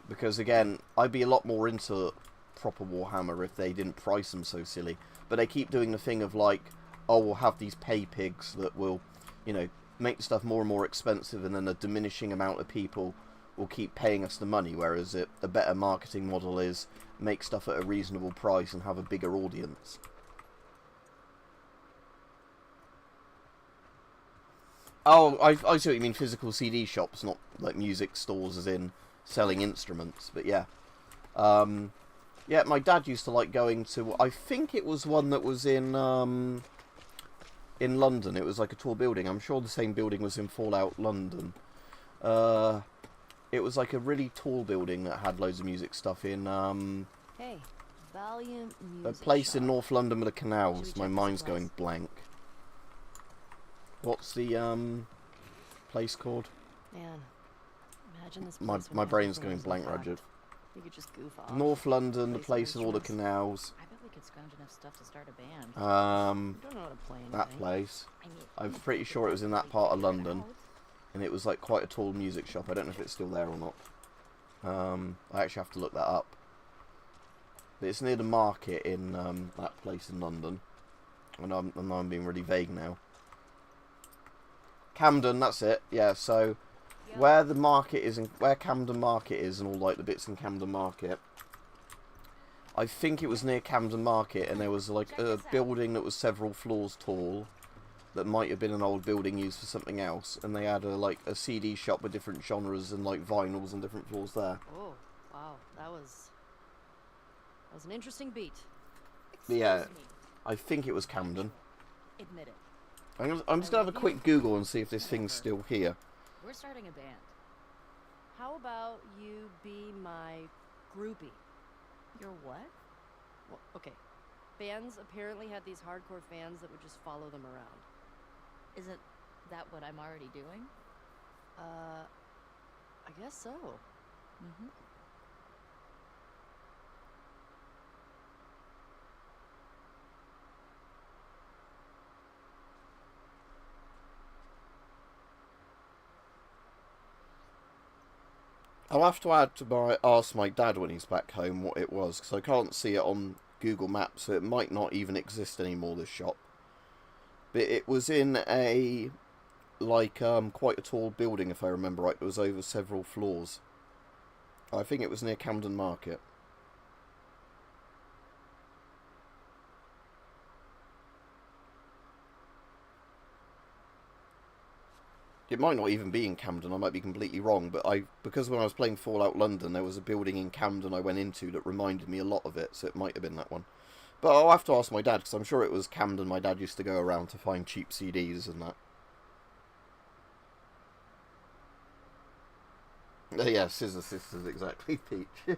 Because again, I'd be a lot more into proper Warhammer if they didn't price them so silly. But they keep doing the thing of like, oh, we'll have these pay pigs that will, you know, make stuff more and more expensive, and then a diminishing amount of people will keep paying us the money, whereas a better marketing model is make stuff at a reasonable price and have a bigger audience. Oh, I see what you mean, physical CD shops, not like music stores as in selling instruments, but yeah. Yeah, my dad used to like going to, I think it was one that was in London. It was like a tall building. I'm sure the same building was in Fallout London. It was like a really tall building that had loads of music stuff in, Hey, Valiant a Music place Shop. in North London with the Should canals. we My check the mind's supplies? going blank. What's the, place called? Man, imagine this My place when brain's everything going was blank, intact. Rajat. You could just goof off. North London, the Place place of all the instruments. canals. I bet we could scrounge enough stuff to start a band. You don't know how to play anything. That place. I mean, I'm pretty sure it was in that part of London, and it was like quite a tall music shop. I don't know if it's still there or not. I actually have to look that up. But it's near the market in that place in London. I know I'm being really vague now. Camden, that's it. Yeah, so where the market is, where Camden Market is, and all like the bits in Camden Market. I think it was near Camden Market, and there was like a building that was several floors tall, that might have been an old building used for something else, and they had like a CD shop with different genres and like vinyls on different floors there. Oh, wow, that was an interesting beat. Yeah, Excuse me. I think it was Camden. Admit it. I'm just gonna have a quick Google and see if this thing's still here. We're starting a band. How about you be my groupie? You're what? Well, okay. Bands apparently had these hardcore fans that would just follow them around. Isn't that what I'm already doing? I guess so. Mm-hmm. I'll have to ask my dad when he's back home what it was, because I can't see it on Google Maps, so it might not even exist anymore, this shop. But it was in a, like, quite a tall building, if I remember right. It was over several floors. I think it was near Camden Market. It might not even be in Camden, I might be completely wrong, but because when I was playing Fallout London, there was a building in Camden I went into that reminded me a lot of it, so it might have been that one. But I'll have to ask my dad, because I'm sure it was Camden my dad used to go around to find cheap CDs and that. Yeah, Scissor Sisters, exactly, Peach.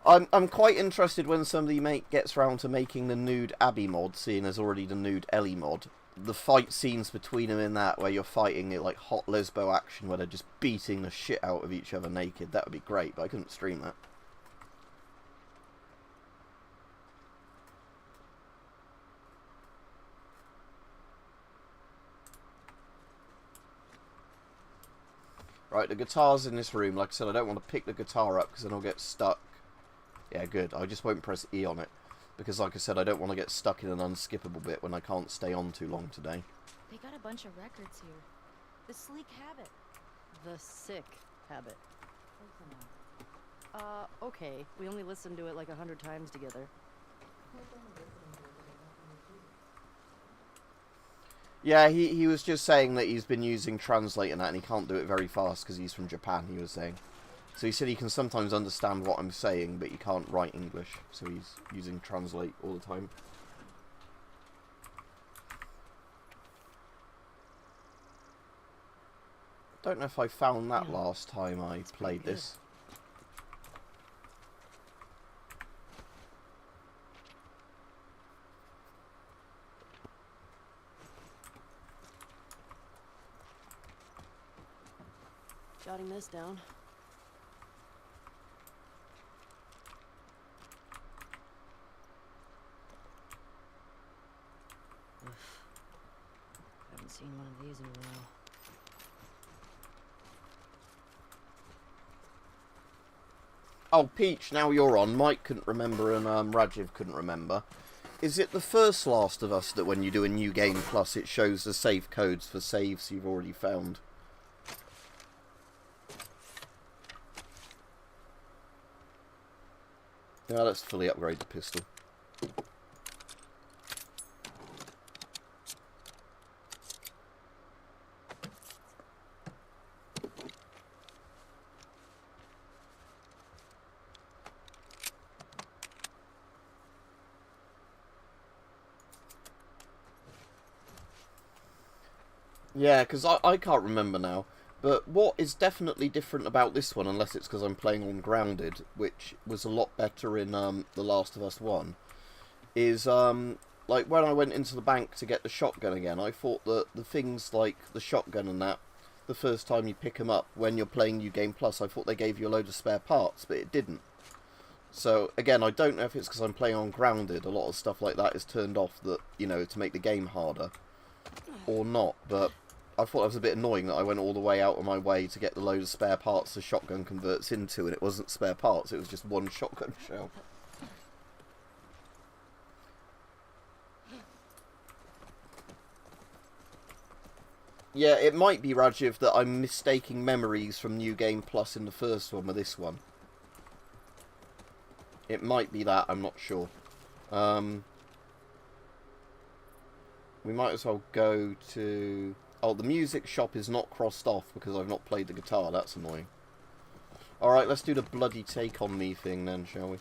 I'm quite interested when somebody gets round to making the nude Abby mod, seeing as already the nude Ellie mod. The fight scenes between them in that, where you're fighting it like hot lesbo action, where they're just beating the shit out of each other naked. That would be great, but I couldn't stream that. Right, the guitar's in this room. Like I said, I don't want to pick the guitar up because then I'll get stuck. Yeah, good. I just won't press E on it. Because, like I said, I don't want to get stuck in an unskippable bit when I can't stay on too long today. They got a bunch of records here. The Sleek Habit. The Sick Habit. Close enough. Okay. We only listened to it like 100 times together. Yeah, he was just saying that he's been using Translate and that, and he can't do it very fast because he's from Japan, he was saying. So he said he can sometimes understand what I'm saying, but he can't write English, so he's using Translate all the time. Don't know if I found that last time I played this. Jotting this down. Haven't seen one of these in a while. Oh, Peach, now you're on. Mike couldn't remember and Rajiv couldn't remember. Is it the first Last of Us that when you do a new game plus it shows the save codes for saves you've already found? Yeah, let's fully upgrade the pistol. Yeah, because I can't remember now. But what is definitely different about this one, unless it's because I'm playing on Grounded, which was a lot better in The Last of Us 1, is, like, when I went into the bank to get the shotgun again, I thought that the things like the shotgun and that, the first time you pick them up when you're playing New Game Plus, I thought they gave you a load of spare parts, but it didn't. So, again, I don't know if it's because I'm playing on Grounded, a lot of stuff like that is turned off that, you know, to make the game harder, or not, but I thought it was a bit annoying that I went all the way out of my way to get the load of spare parts the shotgun converts into, and it wasn't spare parts, it was just one shotgun shell. Yeah, it might be, Rajiv, that I'm mistaking memories from New Game Plus in the first one with this one. It might be that, I'm not sure. We might as well go to... Oh, the music shop is not crossed off because I've not played the guitar. That's annoying. Alright, let's do the bloody Take On Me thing then, shall we?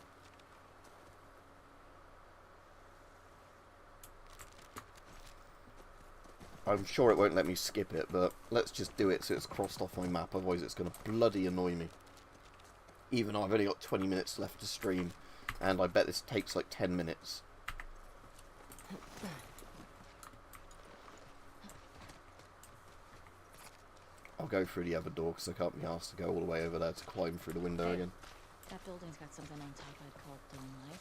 I'm sure it won't let me skip it, but let's just do it so it's crossed off my map. Otherwise it's going to bloody annoy me. Even though I've only got 20 minutes left to stream. And I bet this takes like 10 minutes. I'll go through the other door because I can't be asked to go all the way over there to climb through the window again. That building's got something on top I'd call dome-like.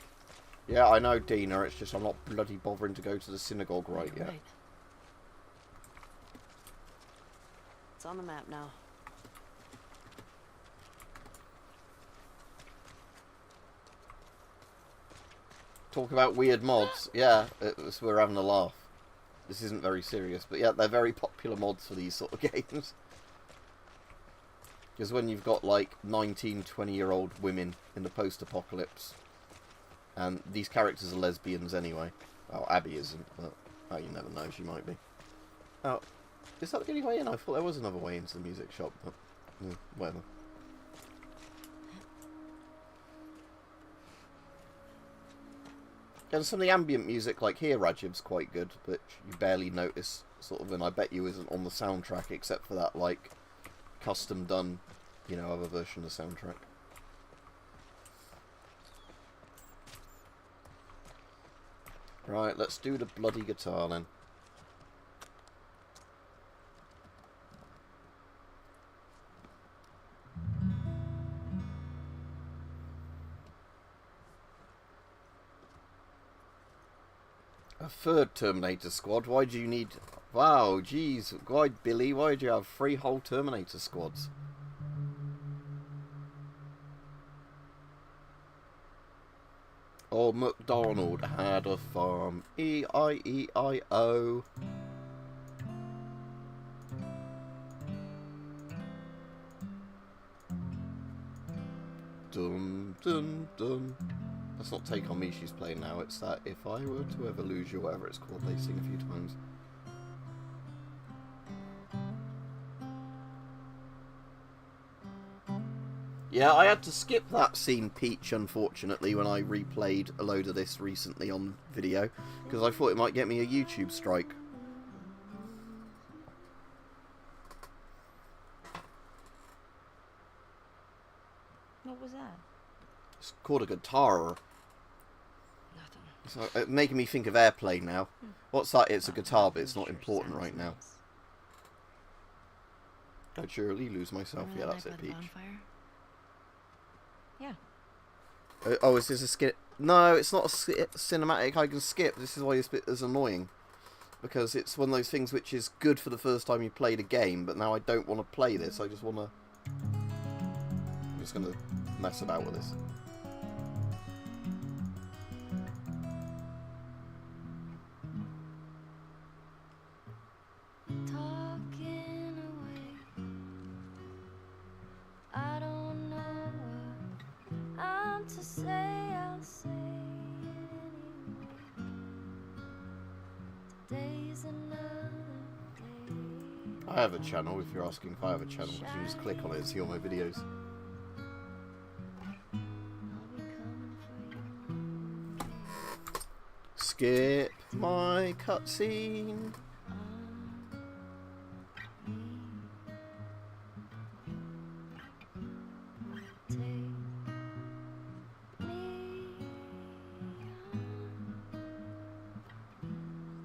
Yeah, I know, Dina. It's just I'm not bloody bothering to go to the synagogue right yet. Right. It's on the map now. Talk about weird mods. Yeah, we're having a laugh. This isn't very serious, but yeah, they're very popular mods for these sort of games. Because when you've got like 19, 20-year-old women in the post-apocalypse, and these characters are lesbians anyway. Well, Abby isn't, but oh, you never know, she might be. Oh, is that the only way in? I thought there was another way into the music shop, but whatever. And some of the ambient music, like here, Rajib's quite good, but you barely notice, sort of, and I bet you isn't on the soundtrack, except for that, like, custom done, you know, other version of the soundtrack. Right, let's do the bloody guitar then. A third Terminator squad? Why do you need... Wow, jeez. Why, Billy? Why do you have 3 whole Terminator squads? Old MacDonald had a farm. E-I-E-I-O. Dum dum dum. That's not Take On Me she's playing now, it's that If I Were to Ever Lose You, whatever it's called, they sing a few times. Yeah, I had to skip that scene, Peach, unfortunately, when I replayed a load of this recently on video, because I thought it might get me a YouTube strike. What was that? It's called a guitar. Nothing. It's making me think of Airplane now. What's that? It's a guitar, but it's not important right now. I'd surely lose myself. Yeah, that's it, Peach. Bonfire? Yeah. Oh, is this a skip? No, it's not a cinematic I can skip. This is why this bit is annoying. Because it's one of those things which is good for the first time you played a game, but now I don't want to play this. I just want to... I'm just going to mess about with this. Talking away. I don't know what I'm to say. I'll say it anyway. Today's another day. I have a channel, if you're asking if I have a channel. You can just click on it and see all my videos. I'll be coming for you. Skip my cutscene.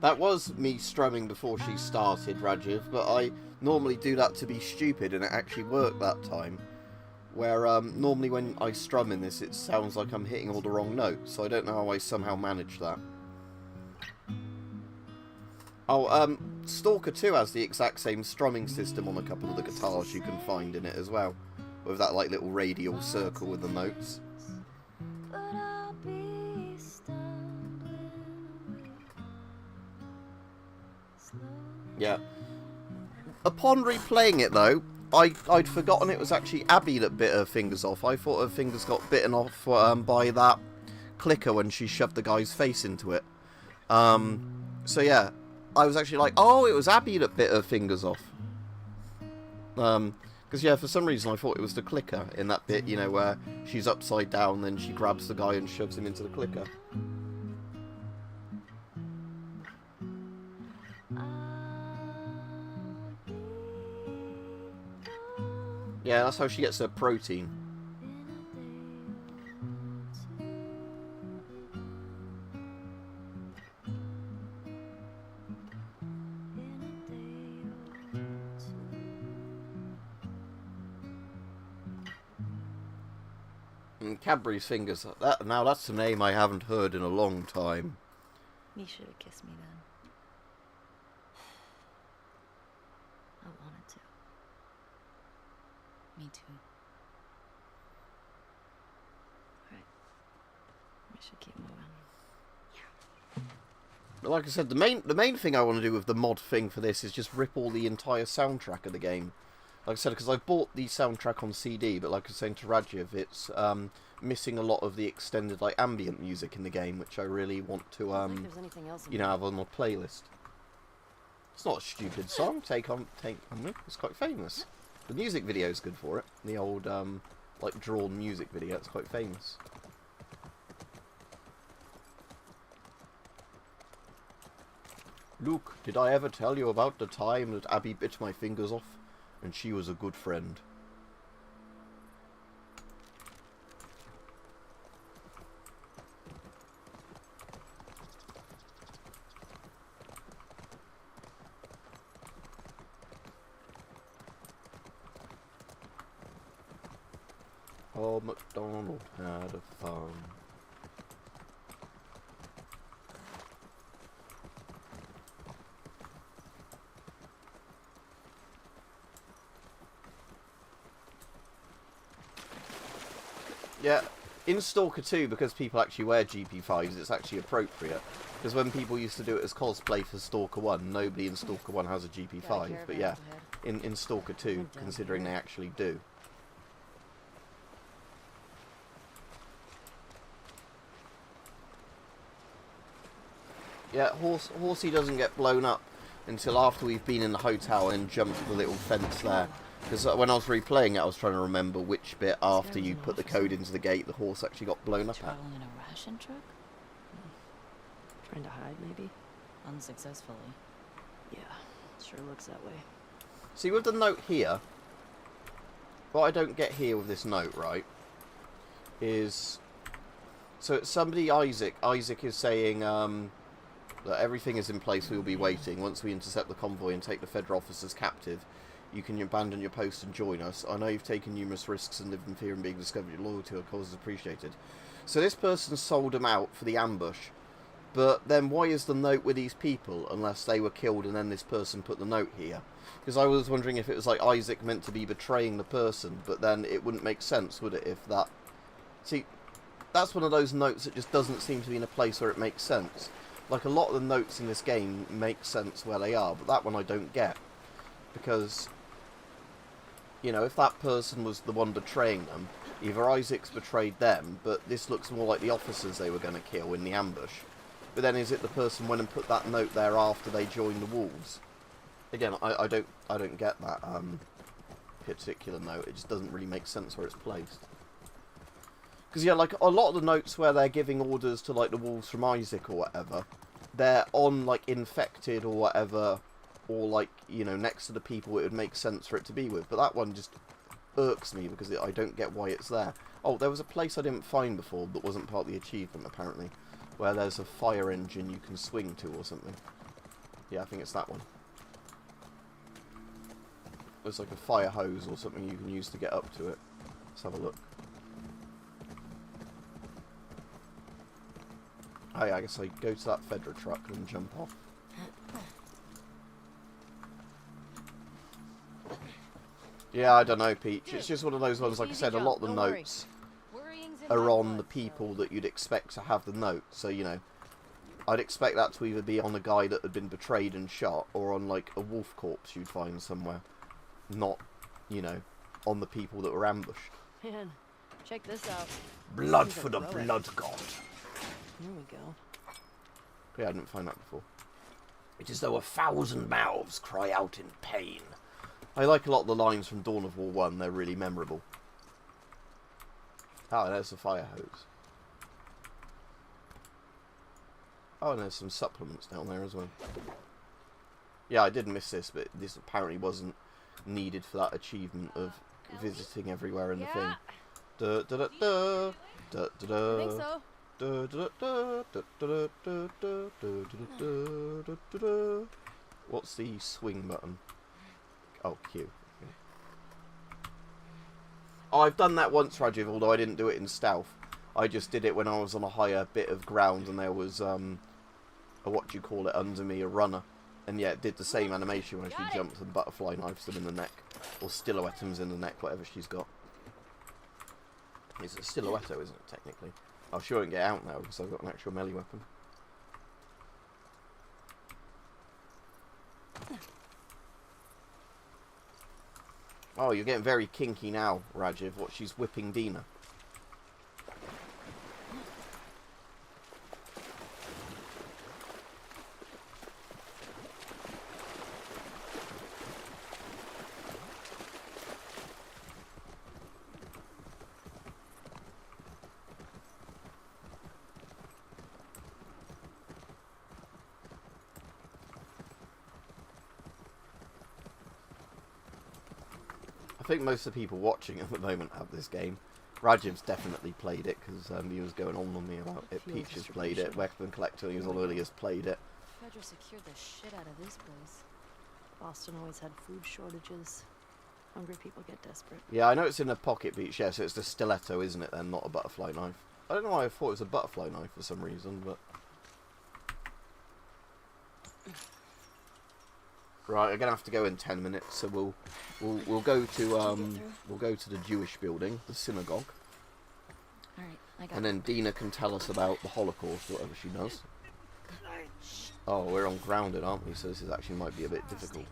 That was me strumming before she started, Rajiv, but I normally do that to be stupid, and it actually worked that time. Where normally when I strum in this, it sounds like I'm hitting all the wrong notes, so I don't know how I somehow managed that. Oh, Stalker 2 has the exact same strumming system on a couple of the guitars you can find in it as well, with that like little radial circle with the notes. But I'll be stumbling away. Slowly. Yeah. Upon replaying it though, I'd forgotten it was actually Abby that bit her fingers off. I thought her fingers got bitten off by that clicker when she shoved the guy's face into it. So yeah, I was actually like, oh, it was Abby that bit her fingers off. Because yeah, for some reason I thought it was the clicker in that bit, you know, where she's upside down, then she grabs the guy and shoves him into the clicker. Yeah, that's how she gets her protein. And Cadbury's fingers. Now that's a name I haven't heard in a long time. You should have kissed me then. I wanted to. Me too. Right. We should keep moving. But like I said, the main thing I want to do with the mod thing for this is just rip all the entire soundtrack of the game. Like I said, because I bought the soundtrack on CD, but like I was saying to Rajiv, it's missing a lot of the extended like ambient music in the game, which I really want to I don't think there's anything else in you know, have on my playlist. It's not a stupid song. Take on Me. It's quite famous. The music video is good for it. The old like drawn music video. It's quite famous. Luke, did I ever tell you about the time that Abby bit my fingers off? And she was a good friend. Old MacDonald had a farm. Yeah, In Stalker 2, because people actually wear GP5s, it's actually appropriate. Because when people used to do it as cosplay for Stalker 1, nobody in Stalker 1 has a GP5. But yeah, in Stalker 2, considering they actually do. Yeah, Horsey doesn't get blown up until after we've been in the hotel and jumped the little fence there. Because when I was replaying it, I was trying to remember which bit after you put the code into the gate the horse actually got blown up at. Traveling in a ration truck? Trying to hide, maybe? Unsuccessfully. Yeah, sure looks that way. See, with the note here, what I don't get here with this note, right, is... So it's somebody, Isaac is saying that everything is in place, we will be waiting. Once we intercept the convoy and take the Federal officers captive, you can abandon your post and join us. I know you've taken numerous risks and lived in fear of being discovered. Your loyalty to our cause is appreciated. So this person sold them out for the ambush. But then why is the note with these people, unless they were killed and then this person put the note here? Because I was wondering if it was like Isaac meant to be betraying the person, but then it wouldn't make sense, would it, if that... See, that's one of those notes that just doesn't seem to be in a place where it makes sense. Like, a lot of the notes in this game make sense where they are, but that one I don't get. Because... You know, if that person was the one betraying them, either Isaac's betrayed them, but this looks more like the officers they were going to kill in the ambush. But then is it the person went and put that note there after they joined the wolves? Again, I don't get that particular note. It just doesn't really make sense where it's placed. Because yeah, like a lot of the notes where they're giving orders to like the wolves from Isaac or whatever, they're on like infected or whatever. Or, like, you know, next to the people it would make sense for it to be with. But that one just irks me because I don't get why it's there. Oh, there was a place I didn't find before that wasn't part of the achievement, apparently. Where there's a fire engine you can swing to or something. Yeah, I think it's that one. There's like a fire hose or something you can use to get up to it. Let's have a look. Oh yeah, I guess I go to that Fedra truck and jump off. Yeah, I don't know, Peach. It's just one of those ones, like I said, a lot of the notes are on the people that you'd expect to have the note. So, you know, I'd expect that to either be on a guy that had been betrayed and shot, or on, like, a wolf corpse you'd find somewhere. Not, you know, on the people that were ambushed. Man, check this out. Blood for the blood god. Here we go. Yeah, I didn't find that before. It is though 1,000 mouths cry out in pain. I like a lot of the lines from Dawn of War 1, they're really memorable. Oh, there's the fire hose. Oh, and there's some supplements down there as well. Yeah, I did miss this, but this apparently wasn't needed for that achievement of visiting everywhere in the thing. Da da da da da da da. I think so. Da da da da da da da da da da. What's the swing button? Oh, Q. Oh, I've done that once, Rajiv, although I didn't do it in stealth. I just did it when I was on a higher bit of ground and there was, a what you call it, under me, a runner. And yeah, it did the same animation when she jumped and butterfly knives them in the neck. Or stilettos in the neck, whatever she's got. It's a stiletto, isn't it, technically? I sure won't get out now because I've got an actual melee weapon. Oh, you're getting very kinky now, Rajiv. What, she's whipping Dina? I think most of the people watching at the moment have this game. Rajiv's definitely played it because he was going on me about it. Peach has played it. Weapon Collector, he was already has played it. Fedra secured the shit out of this place. Boston always had food shortages. Hungry people get desperate. Yeah, I know it's in a pocket, Peach. Yeah, so it's the stiletto, isn't it then, not a butterfly knife. I don't know why I thought it was a butterfly knife for some reason, but... Right, I'm gonna have to go in 10 minutes, so we'll go to the Jewish building, the synagogue. Alright, I got And then Dina can tell us about the Holocaust, whatever she does. Oh, we're on grounded, aren't we? So this is actually might be a bit difficult.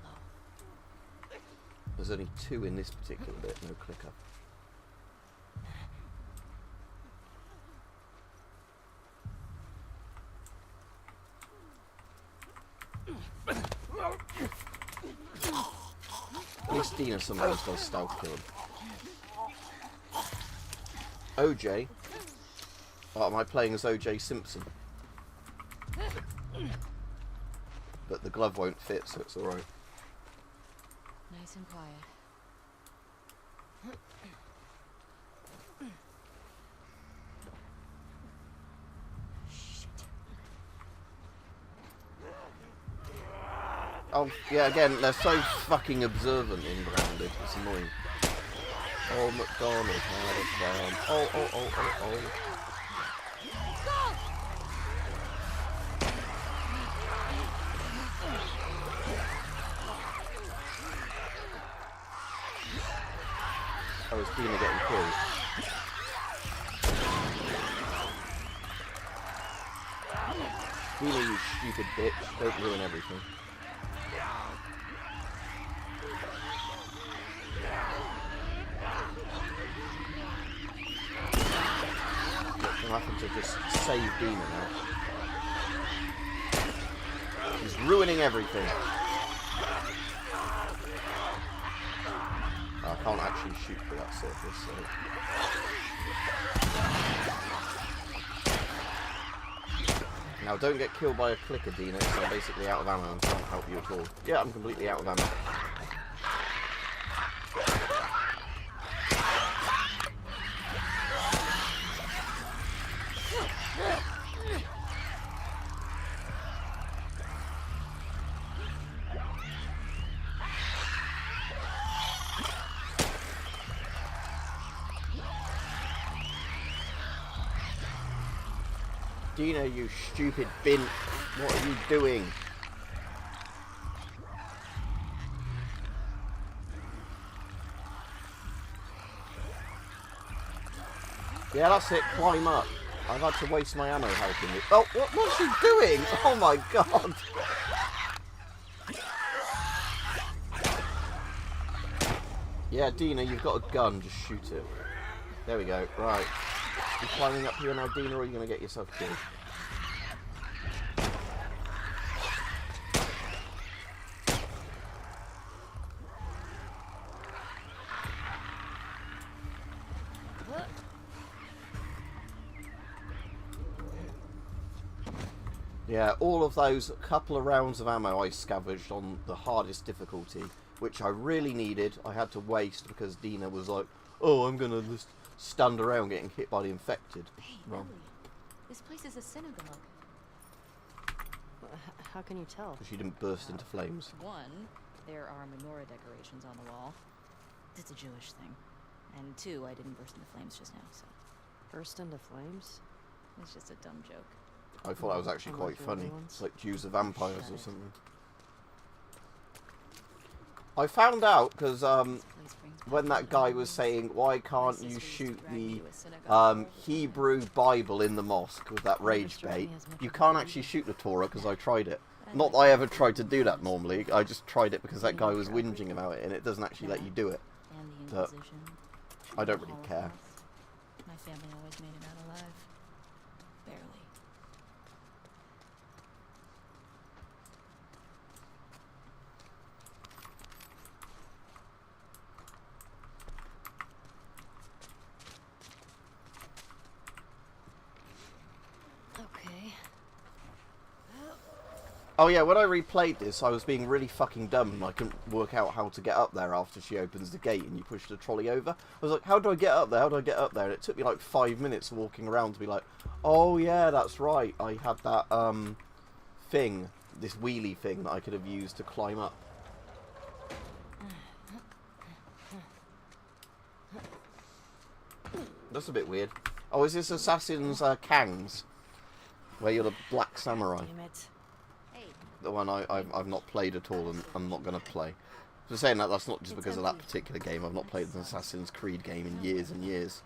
There's only 2 in this particular bit, no clicker. At least Dina sometimes does stealth killing. OJ. Oh, am I playing as OJ Simpson? But the glove won't fit, so it's alright. nice and quiet. Oh, yeah, again, they're so fucking observant in Grounded. It's annoying. Oh, McDonald had a farm. Oh. Oh, is Dina getting killed? Dina, you stupid bitch. Don't ruin everything. I'm having to just save Dina now. She's ruining everything. I can't actually shoot through that surface, so... Now don't get killed by a clicker, Dina, because I'm basically out of ammo and can't help you at all. Yeah, I'm completely out of ammo. Dina, you stupid bint. What are you doing? Yeah, that's it. Climb up. I've had to waste my ammo helping you. Oh, what's she doing? Oh my god. Yeah, Dina, you've got a gun. Just shoot it. There we go. Right. You climbing up here now, Dina, or are you going to get yourself killed? Yeah, all of those couple of rounds of ammo I scavenged on the hardest difficulty, which I really needed, I had to waste because Dina was like, oh, I'm going to just stand around getting hit by the infected. Hey, Wrong. Lily, this place is a synagogue. How can you tell? Because she didn't burst into flames. One, there are menorah decorations on the wall. It's a Jewish thing. And 2, I didn't burst into flames just now, so Burst into flames? it's just a dumb joke. I thought that was actually quite Unlike the other funny. ones. It's like Jews are vampires Shut or it. something. I found out because This place brings when back that guy memories. was saying, why My can't sister you used to shoot drag me the to a synagogue all the time. Hebrew Bible in the mosque with that rage bait, you can't actually shoot the Torah because I tried it. Not that I ever tried to do that normally, I just tried it because that guy was whinging about it and it doesn't actually let you do it. And the But Inquisition. I don't the really care. Holocaust. My family always made it out alive. Barely. Okay. Oh yeah, when I replayed this, I was being really fucking dumb and I couldn't work out how to get up there after she opens the gate and you push the trolley over. I was like, how do I get up there? How do I get up there? And it took me like 5 minutes walking around to be like, oh yeah, that's right. I had that thing, this wheelie thing that I could have used to climb up. That's a bit weird. Oh, is this Assassin's Kangs? Where you're the black samurai? Damn it. Hey, The one I've not played at all and I'm not going to play. For saying that, that's not just It's because of that empty. particular game. I've not played an Assassin's Creed game in years and years.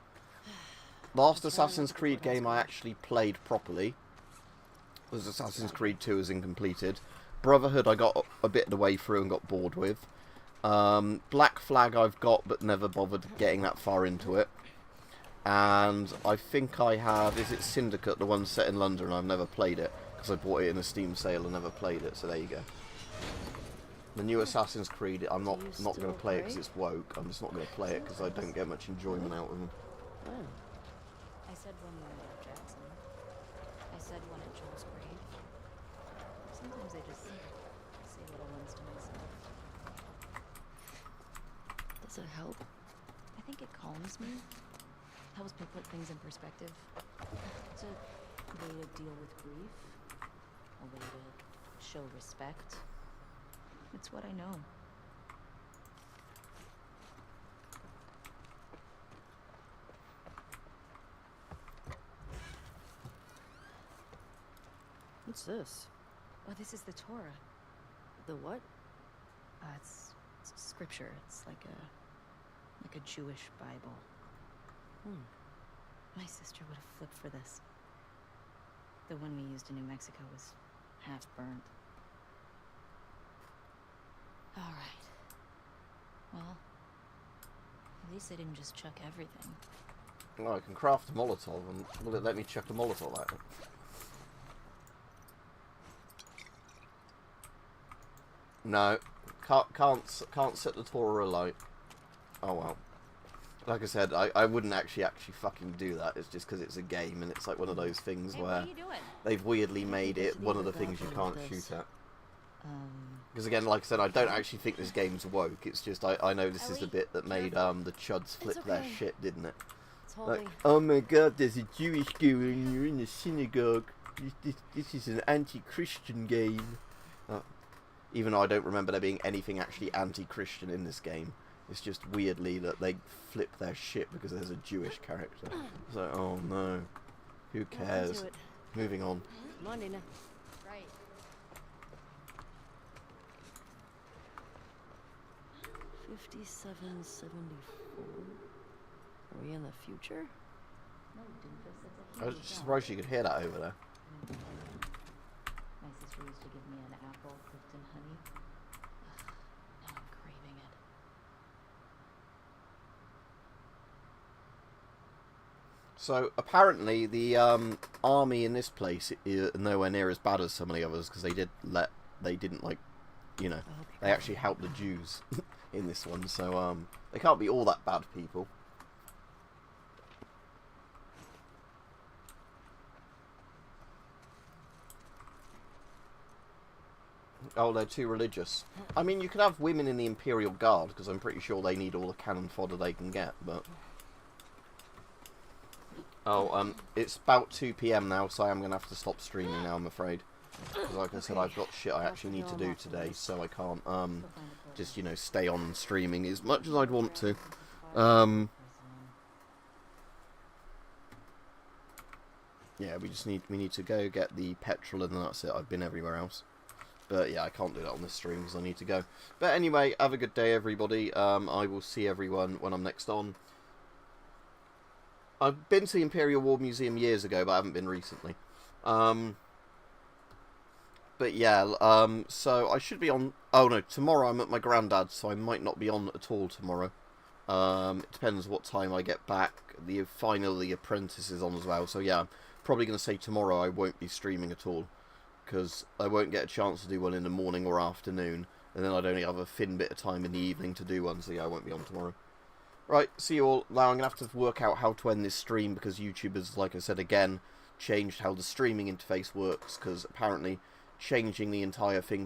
last Assassin's Creed game I actually played properly was Assassin's Creed 2 as incompleted. Brotherhood I got a bit of the way through and got bored with. Black Flag I've got but never bothered getting that far into it. And I think I have, is it Syndicate, the one set in London? I've never played it because I bought it in a Steam sale and never played it, so there you go. The new Assassin's Creed, I'm not going to play it because it's woke. I'm just not going to play it because I don't get much enjoyment out of them. Oh. I said when we were at Jackson. I said when at Joel's grave. Sometimes I just say little ones to myself. Does it help? I think it calms me. Helps me put things in perspective. It's a way to deal with grief. A way to show respect. It's what I know. What's this? Oh, this is the Torah. The what? It's scripture. It's like a Jewish Bible. My sister would have flipped for this. The one we used in New Mexico was half burnt. All right. Well, at least they didn't just chuck everything. Well, I can craft a Molotov, and will it let me chuck a Molotov at it? No, can't set the Torah alight. Oh well. Like I said, I wouldn't actually fucking do that. It's just because it's a game, and it's like one of those things Hey, where what are you doing? they've weirdly made it one of the things you can't shoot at. Because again, like I said, I don't actually think this game's woke. It's just I know this is the bit that made the chuds flip their okay. shit, didn't it? It's holy. Like, oh my god, there's a Jewish girl and you're in a synagogue. This is an anti-Christian game. Even though I don't remember there being anything actually anti-Christian in this game. It's just weirdly that they flip their shit because there's a Jewish character. It's like, oh no. Who cares? Into it. Moving on. Come on, Nina. Right. 5774. Are we in the future? No, Doofus, that's a I was huge just jump. surprised you could hear that over there. My sister used to give me an apple cooked in honey. Ugh, now I'm craving it. So apparently the army in this place is nowhere near as bad as some of the others because they didn't like, you know, they actually helped the Jews in this one. So they can't be all that bad people. Oh, they're too religious. I mean, you could have women in the Imperial Guard because I'm pretty sure they need all the cannon fodder they can get, but. Oh, it's about 2 PM now, so I am going to have to stop streaming now, I'm afraid. Because like I said, I've got shit I actually need to do today, so I can't, just, you know, stay on streaming as much as I'd want to. Yeah, we need to go get the petrol and that's it. I've been everywhere else. But yeah, I can't do that on this stream because I need to go. But anyway, have a good day, everybody. I will see everyone when I'm next on. I've been to the Imperial War Museum years ago, but I haven't been recently. But yeah, so I should be on... Oh no, tomorrow I'm at my granddad's, so I might not be on at all tomorrow. It depends what time I get back. The The Apprentice is on as well, so yeah, I'm probably going to say tomorrow I won't be streaming at all. Because I won't get a chance to do one in the morning or afternoon, and then I'd only have a thin bit of time in the evening to do one, so yeah, I won't be on tomorrow. Right, see you all. Now I'm going to have to work out how to end this stream, because YouTube has, like I said again, changed how the streaming interface works, because apparently changing the entire thing